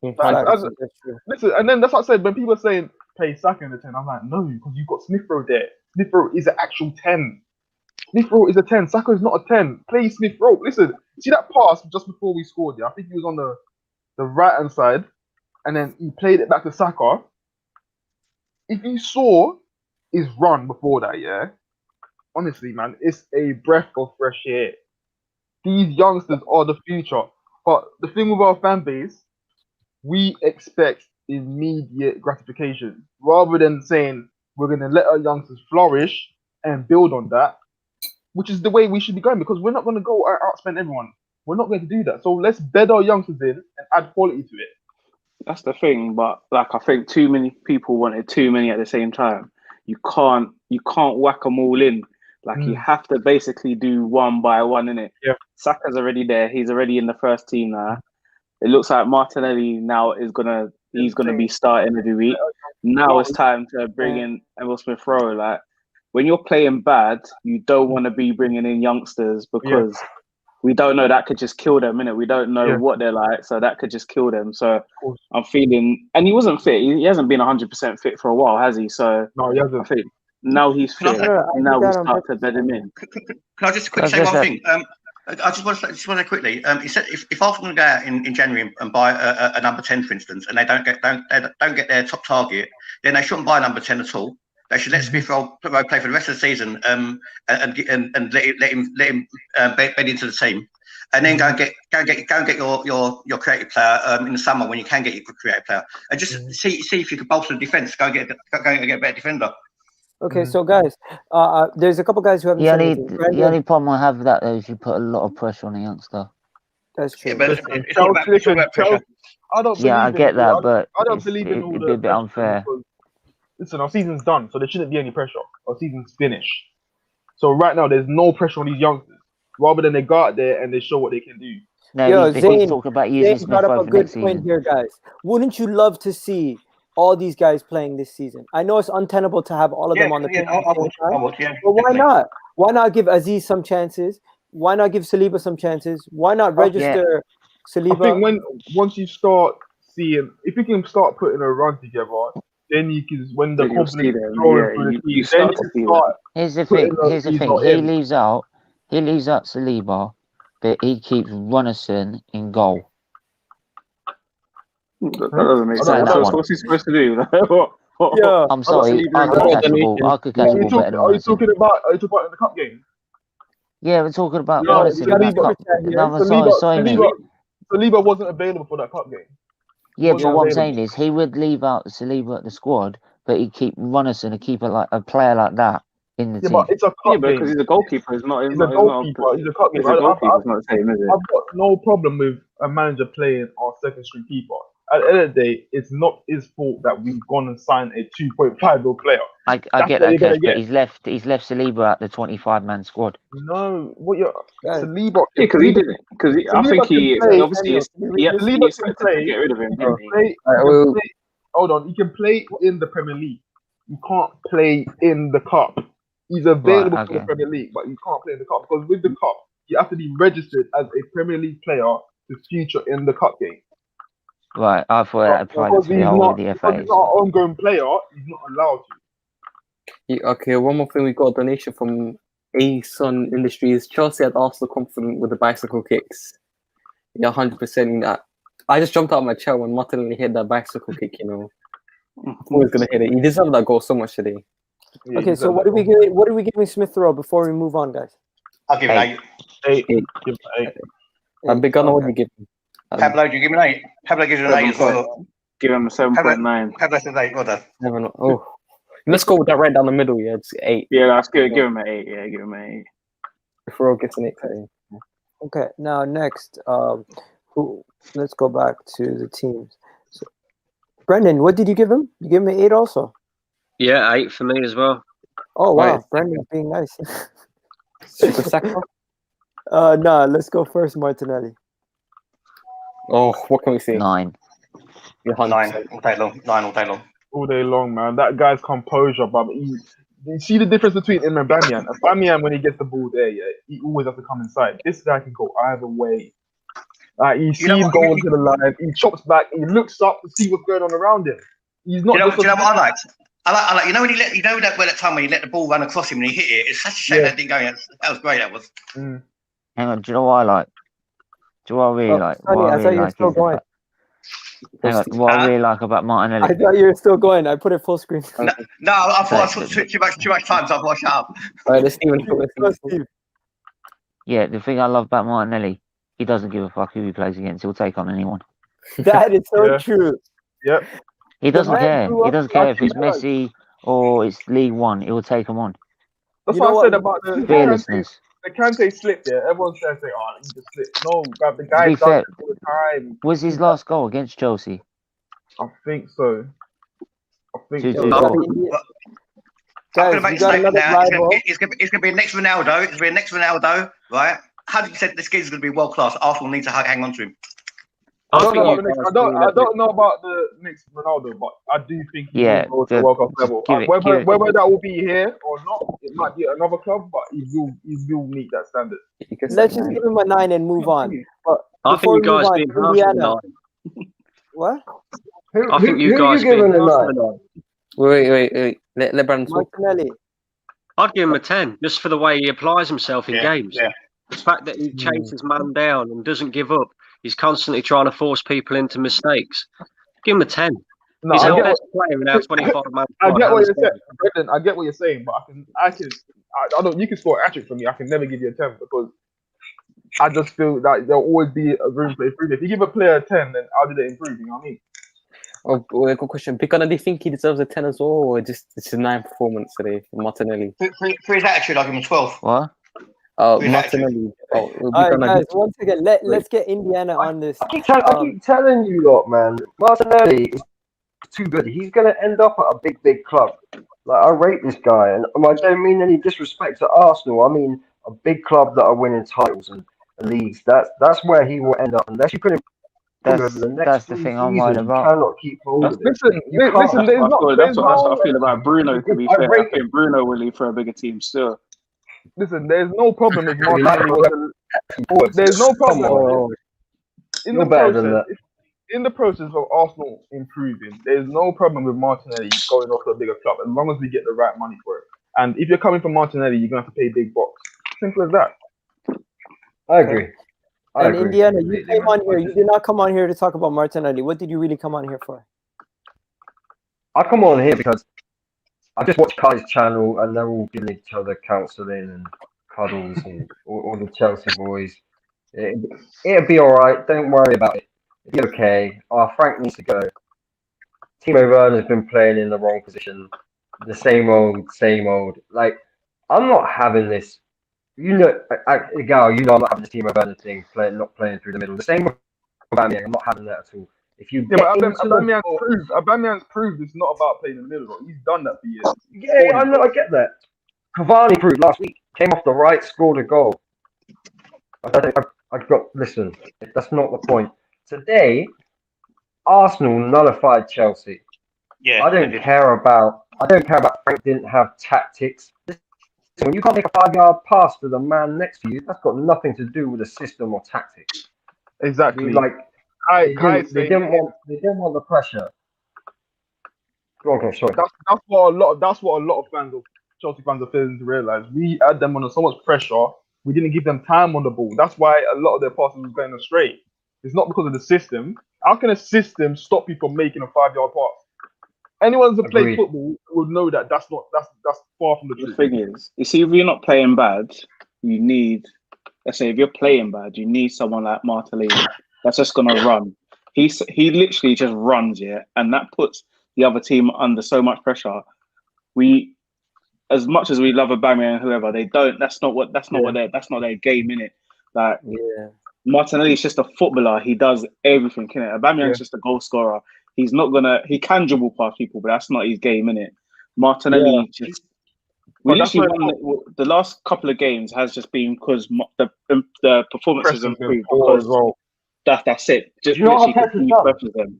Listen, and then that's what I said. When people are saying play Saka in the 10, I'm like, no, because you've got Smith Rowe there. Smith Rowe is an actual 10. Smith Rowe is a 10. Saka is not a 10. Play Smith Rowe. Listen, see that pass just before we scored? Yeah, I think he was on the right hand side, and then he played it back to Saka. If you saw his run before that, yeah, honestly, man, it's a breath of fresh air. These youngsters are the future. But the thing with our fan base, we expect immediate gratification rather than saying we're going to let our youngsters flourish and build on that, which is the way we should be going, because we're not going to go outspend everyone. We're not going to do that. So let's bed our youngsters in and add quality to it. That's the thing, but like I think too many people wanted too many at the same time. You can't whack them all in. Like you have to basically do one by one, innit? Yeah. Saka's already there. He's already in the first team now. It looks like Martinelli now he's gonna be starting every week. Now it's time to bring in Emil Smith Rowe. Like when you're playing bad, you don't want to be bringing in youngsters because we don't know, that could just kill them, innit? We don't know what they're like, so that could just kill them. So I'm feeling, and he wasn't fit. He hasn't been 100% fit for a while, has he? So no, he hasn't. I think now he's fit. Now we start to bed him in. Can I just quickly say one thing? I just want to say quickly. He said if Arsenal go out in January and buy a number 10, for instance, and they don't get their top target, then they shouldn't buy number 10 at all. They should let Smith Rowe play for the rest of the season, and let him bed into the team, and then go and get your creative player in the summer when you can get your creative player, and just see if you can bolster the defense. Go and get a better defender. Okay, so guys, there's a couple guys who haven't said anything. The only problem I have with that though is you put a lot of pressure on the youngster. That's true. Yeah, but it's all about pressure. I don't Yeah, I get that, but I don't believe in all it'd be a bit unfair. Listen, our season's done, so there shouldn't be any pressure. Our season's finished. So right now, there's no pressure on these youngsters. Rather than they go out there and they show what they can do. Yo, Zane, talking about using Zane brought up a good point here, guys. Wouldn't you love to see all these guys playing this season? I know it's untenable to have all of them on the pitch at the same time, but why not? Why not give Aziz some chances? Why not give Saliba some chances? Why not register Saliba? I think once you start seeing, if you can start putting a run together, then you can, when the confidence is growing through the team, then you can start. Here's the thing. He leaves out Saliba, but he keeps Runnison in goal. That doesn't make sense. What's he supposed to do? Yeah, I'm sorry. I could catch the ball better than Are you talking about in the cup game? Yeah, we're talking about Runnison. Saliba wasn't available for that cup game. Yeah, but what I'm saying is he would leave out Saliba at the squad, but he'd keep Runnison, a player like that in the team. But it's a cup game. Because he's a goalkeeper. He's a goalkeeper. He's a cup game. He's a goalkeeper. It's not the same, is it? I've got no problem with a manager playing our second string keeper. At the end of the day, it's not his fault that we've gone and signed a 2.5 mil player. I get that, Kesh, but he's left Saliba at the 25-man squad. No, what you're Saliba? Yeah, because he didn't. Because I think he obviously Saliba can play. Get rid of him. Hold on, he can play in the Premier League. You can't play in the cup. He's available for the Premier League, but you can't play in the cup because with the cup, you have to be registered as a Premier League player to feature in the cup game. Right, I thought that applied to the whole of the FA. Because he's not an ongoing player, he's not allowed to. Okay, one more thing. We got a donation from A-Sun Industries. Chelsea had Arsenal confident with the bicycle kicks. Yeah, 100%. I just jumped out of my chair when Martinelli hit that bicycle kick, you know. I'm always going to hit it. He deserved that goal so much today. Yeah, okay, so what are we giving Smith Rowe before we move on, guys? I'll give it 8. 8. Give it 8. And Big Gunner, what do you give him? Pablo, do you give him an 8? Pablo gives it an 8 as well. Give him a 7.9. Pablo says 8. Well done. Oh, let's go with that right down the middle. Yeah, it's 8. Yeah, that's good. Give him an 8. Yeah, give him an 8. If Rowe gets an 8. Okay, now next, let's go back to the teams. So, Brendan, what did you give him? You give him an 8 also? Yeah, 8 for me as well. Oh wow, Brendan's being nice. Super Sacco? No, let's go first, Martinelli. Oh, what can we say? 9 9. all day long. 9 all day long. All day long, man. That guy's composure, but you see the difference between him and Bamian. Bamian, when he gets the ball there, he always has to come inside. This guy can go either way. You see him going to the line, he chops back, he looks up to see what's going on around him. He's not. Do you know what I liked? I like, you know when he let, you know that time when he let the ball run across him and he hit it. It's such a shame that didn't go in. That was great. That was. Hang on, do you know what I like? Do you know what I really like? Sonny, What I I thought really you were like still is the going. fact. Hang on, what I really like about I Martinelli. thought you were still going. I put it full screen. No, I thought I saw too much time, so I thought I shut up. All right, let's Stephen. Yeah, the thing I love about Martinelli, he doesn't give a fuck who he plays against. He'll take on anyone. That is so true. Yep. He The doesn't man care. grew He up doesn't care if watching it's Messi or it's League One. He will take him on. That's You what know I what? said about the Fearlessness. Kante slip. Yeah, everyone's trying to say, "Oh, he just slipped." No, but the To guy be does fair, it all the time. was his last goal against Chelsea? I think so. I think 2-2 so. draw. I'm going Guys, to make we a got statement another now. rival. It's going to be next Ronaldo. It's going to be next Ronaldo, right? 100% this kid's going to be world class. Arsenal need to hang on to him. I don't know about the next Ronaldo, but I do think he will go to the World Cup level. Whether that will be here or not, it might be another club, but he will meet that standard. Let's just give him a 9 and move on. But I before think you we move guys on, being harsh with Indiana. nine. What? I think you guys being harsh with nine. Wait. Let Brandon talk. Martinelli. I'd give him a 10 just for the way he applies himself in games. Yeah. The fact that he chases man down and doesn't give up. He's constantly trying to force people into mistakes. Give him a 10. No, He's I our get best player in our 25-man I squad. get what hands you're saying, down. Brendan. I get what you're saying, but I don't. You can score a hat-trick for me. I can never give you a 10 because I just feel that there'll always be a room for improvement. If you give a player a 10, then how did it improve? You know what I mean? Oh, good question. Picana, do you think he deserves a 10 as well, or just it's a 9 performance today for Martinelli? For his attitude, I'll give him a 12. What? Martinelli. All right, guys. Once again, let's get Indiana on this. I keep telling you lot, man. Martinelli is too good. He's going to end up at a big club. Like, I rate this guy, and I don't mean any disrespect to Arsenal. I mean a big club that are winning titles and leagues. That's where he will end up unless you can. That's the thing I'm worried You about. cannot keep hold of it. Listen, That's what I feel about Bruno. To be fair, I think Bruno will leave for a bigger team still. Listen, there's no problem if Martinelli there's no problem in the process of Arsenal improving. There's no problem with Martinelli going off to a bigger club as long as we get the right money for it. And if you're coming from Martinelli, you're gonna have to pay big bucks. Simple as that. I agree. And Indiana, you came on here. You did not come on here to talk about Martinelli. What did you really come on here for? I come on here because I just watched Kai's channel and they're all giving each other counselling and cuddles and all the Chelsea boys. It'll be all right. Don't worry about it. It'll be okay. Frank needs to go. Timo Werner's been playing in the wrong position. The same old. Like, I'm not having this. You know, Egal, you know I'm not having this Timo Werner thing, not playing through the middle. The same with Aubameyang. I'm not having that at all. If you but Aubameyang's proved it's not about playing in the middle. He's done that for years. Yeah, I know, I get that. Cavani proved last week, came off the right, scored a goal. Listen, that's not the point. Today, Arsenal nullified Chelsea. Yeah, I don't care about Frank didn't have tactics. When you can't make a 5-yard pass to the man next to you, that's got nothing to do with a system or tactics. Exactly. They didn't want the pressure. Okay, sorry. That's what a lot of fans of Chelsea fans are failing to realize. We had them under so much pressure. We didn't give them time on the ball. That's why a lot of their passes was going astray. It's not because of the system. How can a system stop you from making a 5-yard pass? Anyone who's played football would know that that's far from the truth. The thing is, you see, if you're not playing bad, you need. Let's say if you're playing bad, you need someone like Martinelli that's just gonna run. He literally just runs, and that puts the other team under so much pressure. As much as we love Aubameyang and whoever, they don't. That's not their game, innit? Like, Martinelli's just a footballer. He does everything, innit? Aubameyang's just a goal scorer. He's not gonna. He can dribble past people, but that's not his game, innit? Martinelli just. We literally won the last couple of games has just been because the performances improved. Because that's it. Just literally because them.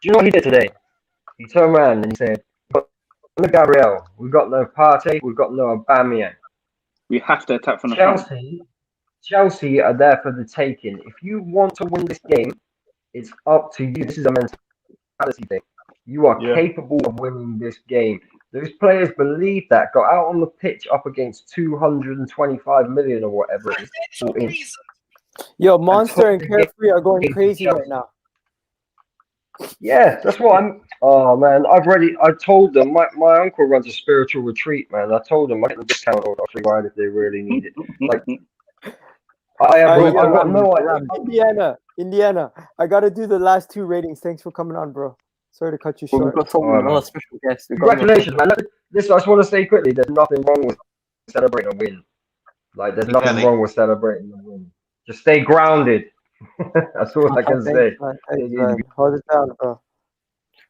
Do you know what he did today? He turned around and he said, Gabriel, we've got no Partey, we've got no Aubameyang. We have to attack from the front. front. Chelsea are there for the taking. If you want to win this game, it's up to you. This is a mentality thing. You are Yeah. capable of winning this game. Those players believe that. Got out on the pitch up against 225 million or whatever it is. Yo, And Monster took and the Carefree are going game to crazy right Chelsea. now. Yeah, that's what I'm. Oh man, I told them my uncle runs a spiritual retreat, man. I told them I get the discount or a free ride if they really need it. Like I've got no idea. Indiana, I gotta do the last 2 ratings. Thanks for coming on, bro. Sorry to cut you Well, short. we've got some Alright, another man. special guest. Congratulations, man. This I just want to say quickly. There's nothing wrong with celebrating a win. Like there's nothing Exactly. wrong with celebrating a win. Just stay grounded. That's all I can say. Thanks, man. Hold it down, bro.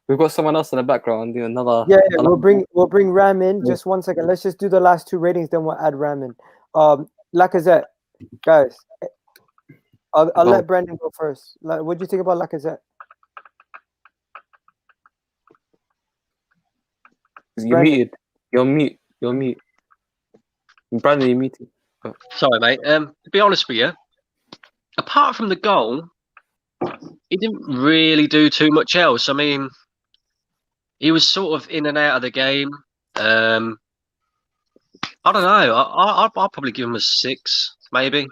We've got someone else in the background. Do another. Yeah, we'll bring Ram in. Just 1 second. Let's just do the last 2 ratings, then we'll add Ram in. Lacazette, guys. I'll let Brandon go first. What do you think about Lacazette? You're muted. You're mute. You're mute. Brandon, you're muted. Sorry, mate. To be honest with you, apart from the goal, he didn't really do too much else. I mean, he was sort of in and out of the game. I don't know. I'll probably give him a 6, maybe.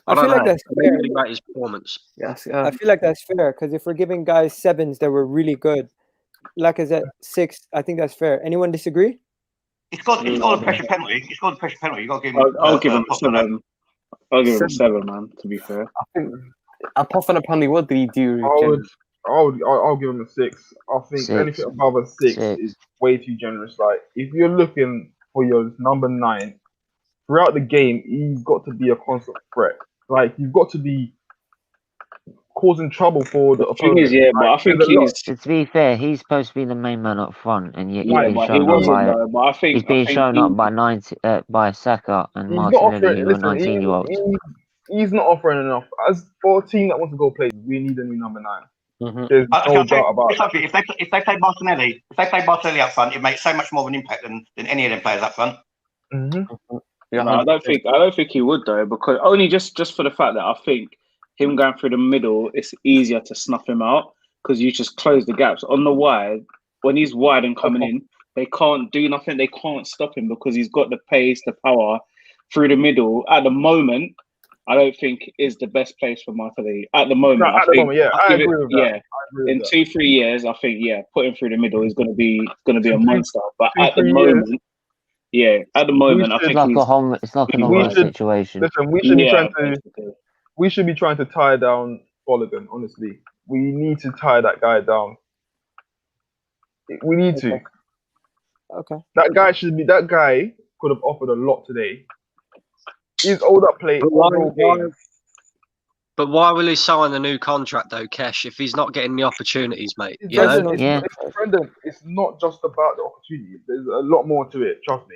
I feel don't like know. that's I fair. really rate his performance. Yes, I feel like that's fair because if we're giving guys 7s that were really good, Lacazette 6, I think that's fair. Anyone disagree? It's got a pressure penalty. It's got a pressure penalty. You got to give him. I'll give him a 7. I'll give him a 7, man. To be fair, I think apart from the penalty, what did he do? I'll give him a 6. I think 6. anything above a 6 is way too generous. Like if you're looking for your number 9 throughout the game, he's got to be a constant threat. Like you've got to be causing trouble for the opponent. but I think he's. To be fair, he's supposed to be the main man up front, and yet he's Yeah, been but he shown up wasn't by. though. But I think He's being shown up by Saka and He's not Martinelli, offering. who are Listen, 19-year-olds. he's not offering enough. As for a team that wants to go play, we need a new number 9. There's I'll no tell you, doubt about that. if they play Martinelli, up front, it makes so much more of an impact than any of them players up front. Yeah, no, I don't think he would though, because only just for the fact that I think him going through the middle, it's easier to snuff him out because you just close the gaps on the wide. When he's wide and coming in, they can't do nothing. They can't stop him because he's got the pace, the power through the middle. At the moment, I don't think is the best place for Martinelli. At the moment, I agree with that. In 2-3 years, I think put him through the middle is going to be a monster. But at the moment. Yeah, at the moment, I think it's like an Homer situation. Listen, we should be trying to tie down Bolligan. Honestly, we need to tie that guy down. We need to. Okay. That guy could have offered a lot today. He's old up play. But why will he sign a new contract though, Kesh, if he's not getting the opportunities, mate? Brendan, it's not just about the opportunity. There's a lot more to it. Trust me.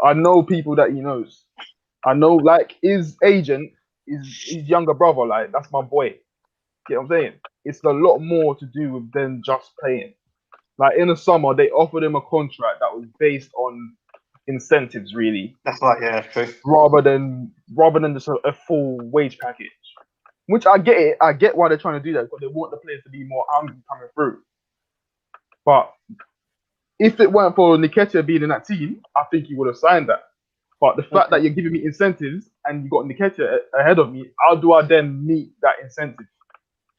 I know people that he knows. I know, like his agent is his younger brother. Like that's my boy. You know what I'm saying? It's a lot more to do with than just playing. Like in the summer, they offered him a contract that was based on incentives, really. That's right. Yeah, true. Rather than just a full wage package. Which I get it. I get why they're trying to do that because they want the players to be more hungry coming through. But if it weren't for Nketiah being in that team, I think he would have signed that. But the fact that you're giving me incentives and you got Nketiah ahead of me, how do I then meet that incentive?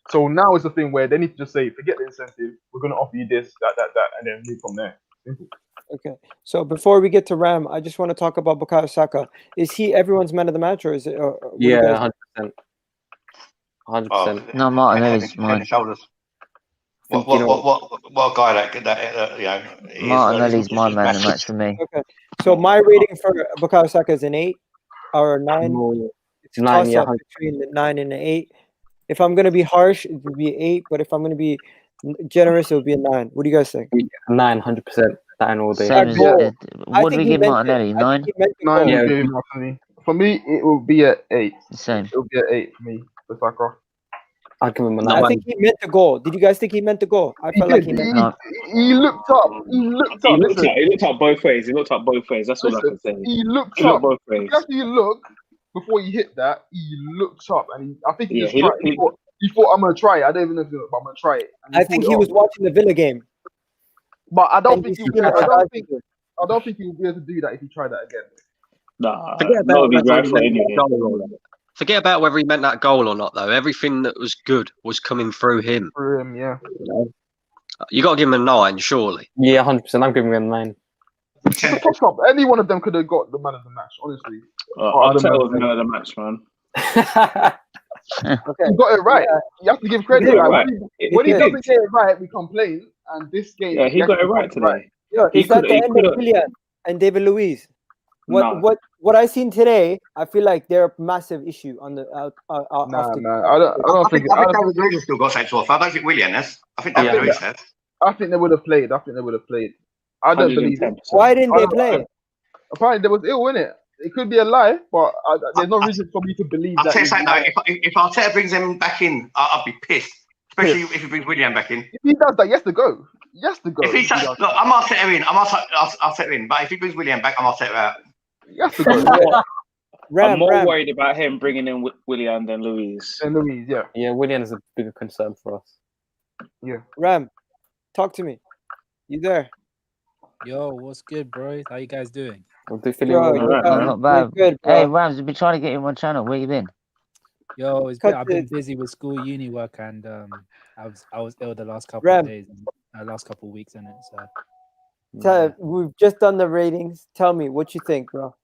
So now it's the thing where they need to just say, forget the incentive. We're going to offer you this, that, and then move from there. Simple. Okay. So before we get to Ram, I just want to talk about Bukayo Saka. Is he everyone's man of the match, or is it? 100%. 100%. No, Martinelli's mine. What guy that you know? Martinelli's my man of the match for me. Okay. So my rating for Bukayo Saka is an 8 or a 9. It's 9, yeah, between the 9 and the 8. If I'm gonna be harsh, it would be 8. But if I'm gonna be generous, it would be a 9. What do you guys think? 9, 100%. 9 all day. Same as what do we give Martinelli? 9? 9 Martinelli. For me, it will be at 8. Same. It will be at 8 for me. For Saka. I'll give him a 9. I think he meant the goal. Did you guys think he meant the goal? I felt like he meant the He looked up. He looked up both ways. He looked up both ways. That's all I can say. He looked up up both ways. If you actually look before he hit that, he looked up, and I think he he thought I'm gonna try it. I don't even know if I'm gonna try it. And I think pulled he it was off. watching the Villa game. But I don't And think you he'll see be. him I don't like think. I don't think he'll be able to do that if he tried that again. Nah, Forget that about would be whether right he for meant that anyway. goal or not. Forget about whether he meant that goal or not, though. Everything that was good was coming through him. For him, yeah. You know? You got to give him a 9, surely. Yeah, 100%. I'm giving him a 9. It's a toss up. Any one of them could have got the man of the match, honestly. I'll tell you man of the match, man. Okay. You got it right. Yeah. You have to give credit. He got it Right? right. When he He doesn't did. get it right, we complain. And this game, Yeah, he got it actually right got it today. Yo, He is that could- the he end could of have- Willian and David Luiz? No. What I seen today, I feel like they're a massive issue on the Nah, off the. man. I think David Luiz has still got something to offer. I don't think Willian has. I think David Luiz has. I think they would have played. I don't believe it. Why didn't they play? Apparently, there was ill in it. It could be a lie, but there's no reason for me to believe I'll that. tell you he's something though. lying. If Arteta brings him back in, I'll be pissed. Especially if he brings Willian back in. If he does that, he has to go. He has to go. If he does, look, I'm Arteta in. I'll set in. But if he brings Willian back, I'm Arteta out. He has to go. I'm more worried about him bringing in Willian than Louise. And Louise, yeah. Yeah, Willian is a bigger concern for us. Yeah. Ram, talk to me. You there? Yo, what's good, bro? How you guys doing? We'll do Not bad. Good, bro. Hey, Rams, I've been trying to get you on my channel. Where you been? Yo, I've been busy with school, uni work, and I was ill the last couple Ram. of days, last couple of weeks, in it. So We've just done the ratings. Tell me what you think, bro,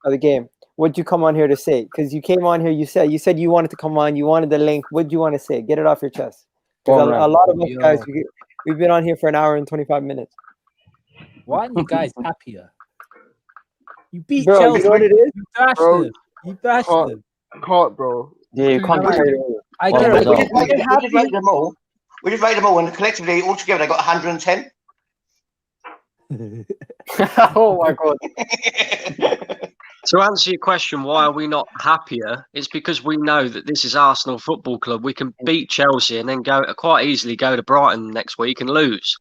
of the game. What'd you come on here to say? Because you came on here, you said you wanted to come on, you wanted the link. What'd you want to say? Get it off your chest. Because a lot of us guys, we've been on here for an hour and 25 minutes. why aren't you guys happier? You beat Bro, Chelsea. you know what it is? You bashed Bro, them. You bashed them. Can't, bro. Yeah, you can't I We get it. just rated them all. We just rated them all, and collectively, all together, they got 110. Oh my god. To answer your question, why are we not happier? It's because we know that this is Arsenal Football Club. We can beat Chelsea and then quite easily go to Brighton next week and lose.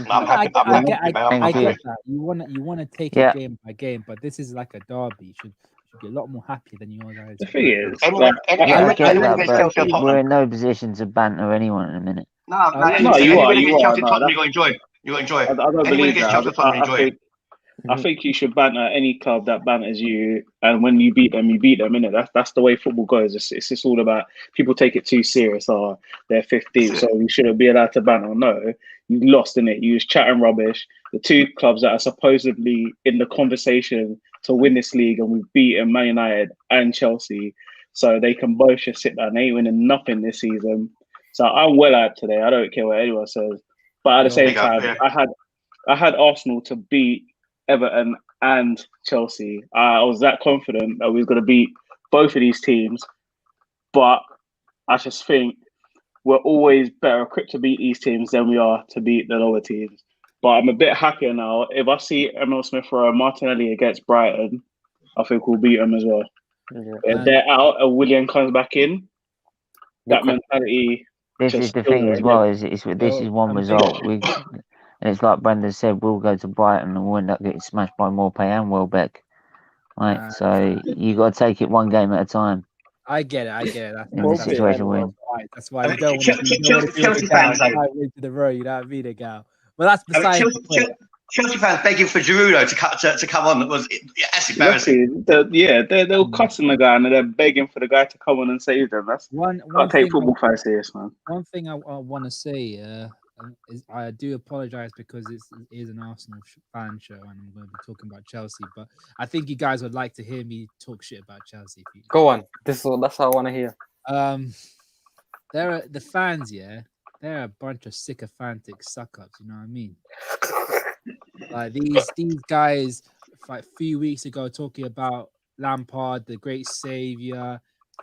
I'm happy. I get Thank that. You want to take Yeah. it game by game, but this is like a derby. You should be a lot more happier than you guys. The thing is, Anyone- anyone- Yeah, I anyone get against that, Chelsea or but Tottenham? we're in no position to banter anyone in a minute. No, Oh, yeah, no, you are, anyone you against are, Chelsea, no, Tottenham, that- you got to enjoy. You got to enjoy. I don't Anyone believe against that. Chelsea, Tottenham, enjoy it. I think you should banter any club that banters you, and when you beat them, innit? That's the way football goes. It's just all about people take it too serious. Oh, they're 15th, so you shouldn't be allowed to banter. No, you lost in it. You was chatting rubbish. The two clubs that are supposedly in the conversation to win this league, and we've beaten Man United and Chelsea, so they can both just sit there. They ain't winning nothing this season. So I'm well out today. I don't care what anyone says, but at the same time, I had Arsenal to beat Everton and Chelsea. I was that confident that we was going to beat both of these teams, but I just think we're always better equipped to beat these teams than we are to beat the lower teams. But I'm a bit happier now. If I see Emil Smith or Martinelli against Brighton, I think we'll beat them as well. Yeah. If they're out and William comes back in, that mentality. This is the thing as well. This is one result. And it's like Brendan said, we'll go to Brighton and we'll end up getting smashed by Morpay and Welbeck. Right, so you got to take it one game at a time. I get it. In this situation we're in. That's why you don't want to be Chelsea fans, though. into the road. You know what I mean, Egal? Well, that's besides. Chelsea fans begging for Giroud to come on. That's embarrassing. They're all cussing the guy and they're begging for the guy to come on and save them. That's one can't take thing football fans serious, man. One thing I want to say is I do apologize because it is an Arsenal fan show and I'm going to be talking about Chelsea, but I think you guys would like to hear me talk shit about Chelsea. Go on. That's what I want to hear. The fans, yeah. They're a bunch of sycophantic suck-ups, you know what I mean? Like these guys, like a few weeks ago, talking about Lampard, the great savior,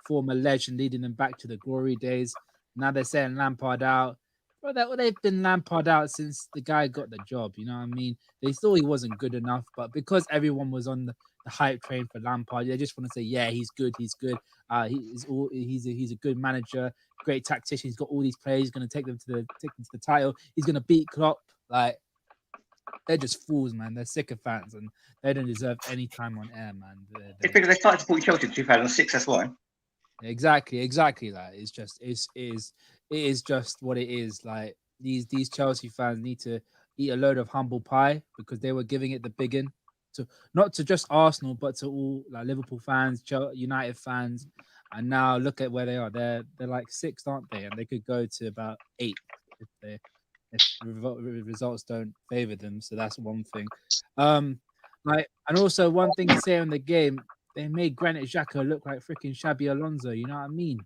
former legend, leading them back to the glory days. Now they're saying Lampard out. Bro, they've been Lampard out since the guy got the job, you know what I mean? They thought he wasn't good enough, but because everyone was on the hype train for Lampard, they just want to say, yeah, he's good. He's a good manager, great tactician. He's got all these players. He's going to take them to the title. He's going to beat Klopp. Like, they're just fools, man. They're sycophants, and they don't deserve any time on air, man. It's because they started to support Chelsea in 2006. That's why. Exactly. Like it is just what it is. Like these Chelsea fans need to eat a load of humble pie because they were giving it the big one to not to just Arsenal but to all like Liverpool fans, United fans, and now look at where they are. They're like sixth, aren't they? And they could go to about eighth if results don't favour them. So that's one thing. Like, and also one thing to say on the game, they made Granit Xhaka look like freaking Xabi Alonso. You know what I mean?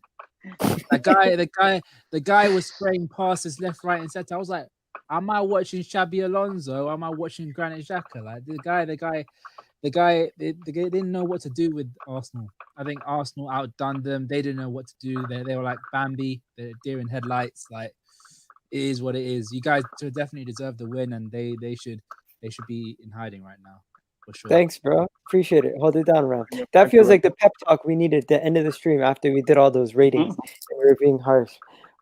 The guy was spraying passes left, right, and center. I was like, am I watching Xabi Alonso? Or am I watching Granit Xhaka? Like the guy, they didn't know what to do with Arsenal. I think Arsenal outdone them. They didn't know what to do. They were like Bambi, they're deer in headlights. Like it is what it is. You guys definitely deserve the win, and they should be in hiding right now. For sure. Thanks, bro. Appreciate it. Hold it down, Ram. That feels like the pep talk we needed at the end of the stream after we did all those ratings. And we were being harsh.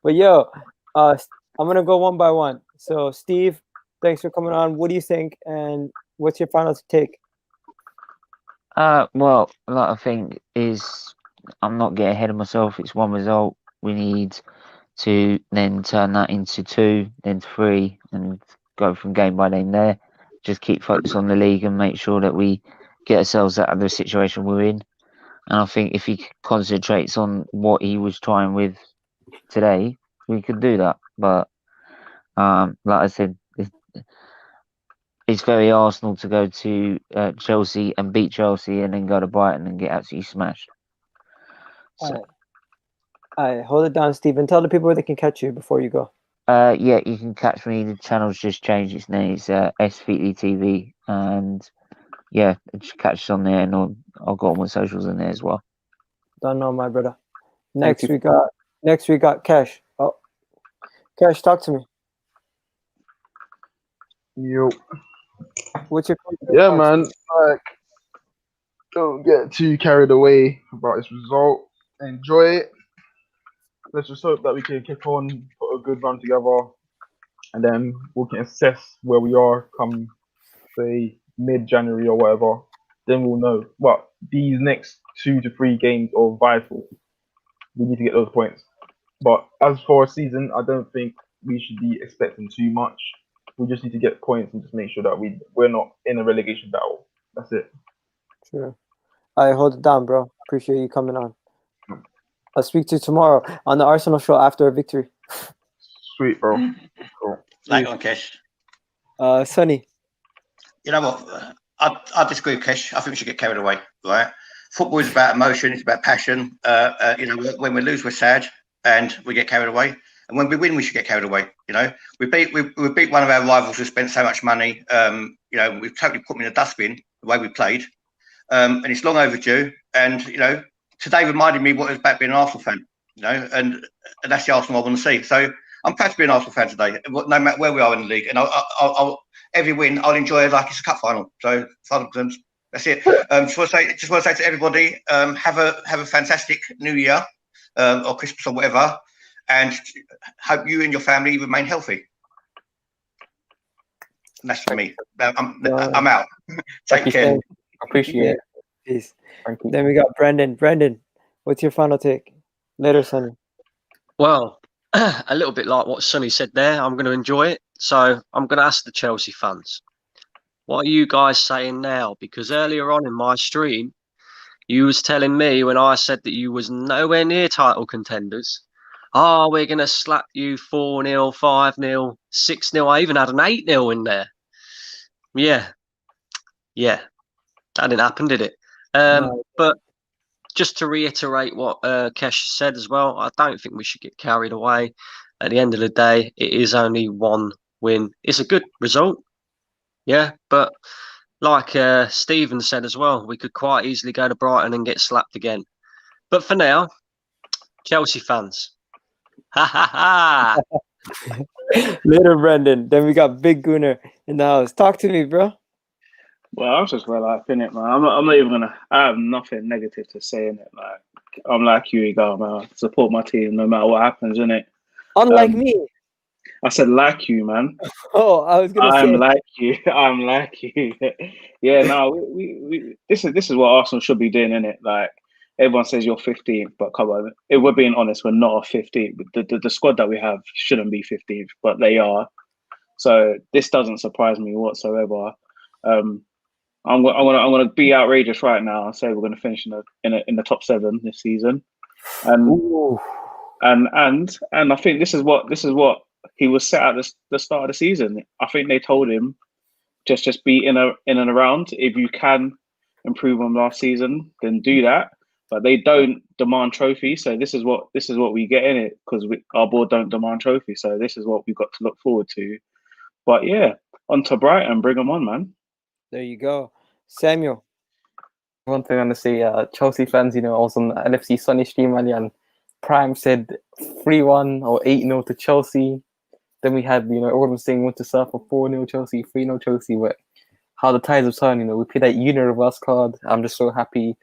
But yo, I'm gonna go one by one. So Steve, thanks for coming on. What do you think? And what's your final take? Well, like I think is I'm not getting ahead of myself. It's one result. We need to then turn that into 2, then 3, and go from game by game there. Just keep focus on the league and make sure that we get ourselves out of the situation we're in. And I think if he concentrates on what he was trying with today, we could do that. But like I said, it's very Arsenal to go to Chelsea and beat Chelsea and then go to Brighton and get absolutely smashed. So, All right, hold it down, Steve, and tell the people where they can catch you before you go. yeah, you can catch me. The channel's just changed its name. It's SVT, and yeah, just catch us on there, and I'll got all my socials in there as well. Don't know, my brother. Next we got Cash. Oh, Cash, talk to me. Yo. What's your Yeah, man. Like, don't get too carried away about this result. Enjoy it. Let's just hope that we can kick on, put a good run together, and then we can assess where we are come, say, mid-January or whatever. Then we'll know. But these next 2 to 3 games are vital. We need to get those points. But as for a season, I don't think we should be expecting too much. We just need to get points and just make sure that we're not in a relegation battle. That's it. Sure. All right, hold it down, bro. Appreciate you coming on. I'll speak to you tomorrow on the Arsenal show after a victory. Sweet, bro. Cool. Like on Kesh. Sonny. You know what? I disagree with Kesh. I think we should get carried away, right? Football is about emotion. It's about passion. You know, when we lose, we're sad and we get carried away. And when we win, we should get carried away. You know, we beat one of our rivals who spent so much money. You know, we've totally put them in a dustbin the way we played, and it's long overdue. And you know, today reminded me what it was about being an Arsenal fan. You know, and that's the Arsenal I want to see. So I'm proud to be an Arsenal fan today, no matter where we are in the league. And I'll every win I'll enjoy it like it's a cup final. So that's it. Just want to say to everybody, have a fantastic New Year or Christmas or whatever. And hope you and your family remain healthy. And that's for me. I'm out. Take care. Appreciate it. Peace. Then we got Brendan. Brendan, what's your final take? Later, Sonny. Well, a little bit like what Sonny said there. I'm going to enjoy it. So I'm going to ask the Chelsea fans, what are you guys saying now? Because earlier on in my stream, you was telling me when I said that you was nowhere near title contenders. Oh, we're going to slap you 4-0, 5-0, 6-0. I even had an 8-0 in there. Yeah. That didn't happen, did it? No. But just to reiterate what Kesh said as well, I don't think we should get carried away. At the end of the day, it is only one win. It's a good result. Yeah, but like Stephen said as well, we could quite easily go to Brighton and get slapped again. But for now, Chelsea fans. Ha ha ha! Later, Brendan. Then we got Big Gooner in the house. Talk to me, bro. Well, I'm just well life in it, man. I'm not even gonna. I have nothing negative to say in it. Like I'm like you, Egal, man. I support my team no matter what happens, in it. Unlike me. I said like you, man. Oh, I was gonna say. I'm like you. I'm like you. Yeah, no. We this is what Arsenal should be doing, in it. Like everyone says you're 15th, but come on, if we're being honest, we're not a 15th. The squad that we have shouldn't be 15th, but they are. So this doesn't surprise me whatsoever. I'm gonna be outrageous right now and say we're gonna finish in the top 7 this season, and I think this is what he was set at the start of the season. I think they told him just be in and around. If you can improve on last season, then do that. But they don't demand trophies, so this is what we get in it because our board don't demand trophies. So this is what we've got to look forward to. But yeah, on to Brighton, bring them on, man. There you go, Samuel. One thing I'm gonna say, Chelsea fans, I was on the LFC Sunny stream earlier, and Prime said 3-1 or 8-0 to Chelsea. Then we had, everyone saying went to Surf for 4-0 Chelsea, 3-0 Chelsea. But how the tides have turned, we played that reverse card. I'm just so happy.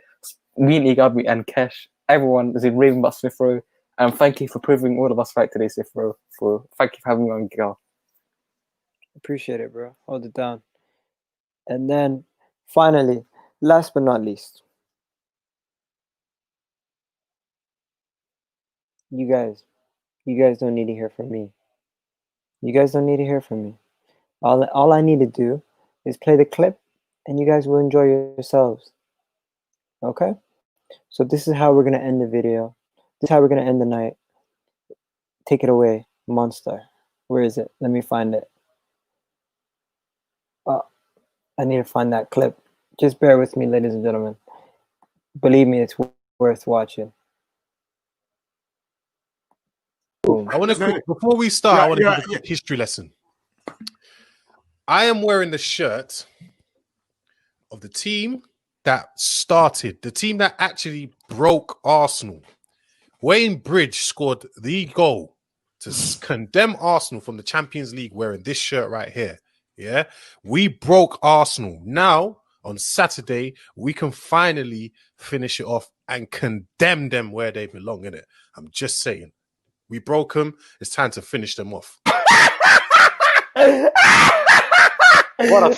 Me and Egal and Kesh, everyone is in raving about Smith Rowe. And thank you for proving all of us right today, Smith Rowe. Thank you for having me on, Egal. Appreciate it, bro. Hold it down. And then finally, last but not least, you guys don't need to hear from me. You guys don't need to hear from me. All I need to do is play the clip and you guys will enjoy yourselves. Okay? So this is how we're going to end the video. This is how we're going to end the night. Take it away, Monster. Where is it? Let me find it. I need to find that clip. Just bear with me, ladies and gentlemen. Believe me, it's worth watching. Boom. I want to before we start, I want to give a quick history lesson. I am wearing the shirt of the team that started, the team that actually broke Arsenal. Wayne Bridge scored the goal to condemn Arsenal from the Champions League wearing this shirt right here. Yeah, we broke Arsenal. Now, on Saturday, we can finally finish it off and condemn them where they belong, innit? I'm just saying. We broke them. It's time to finish them off. What a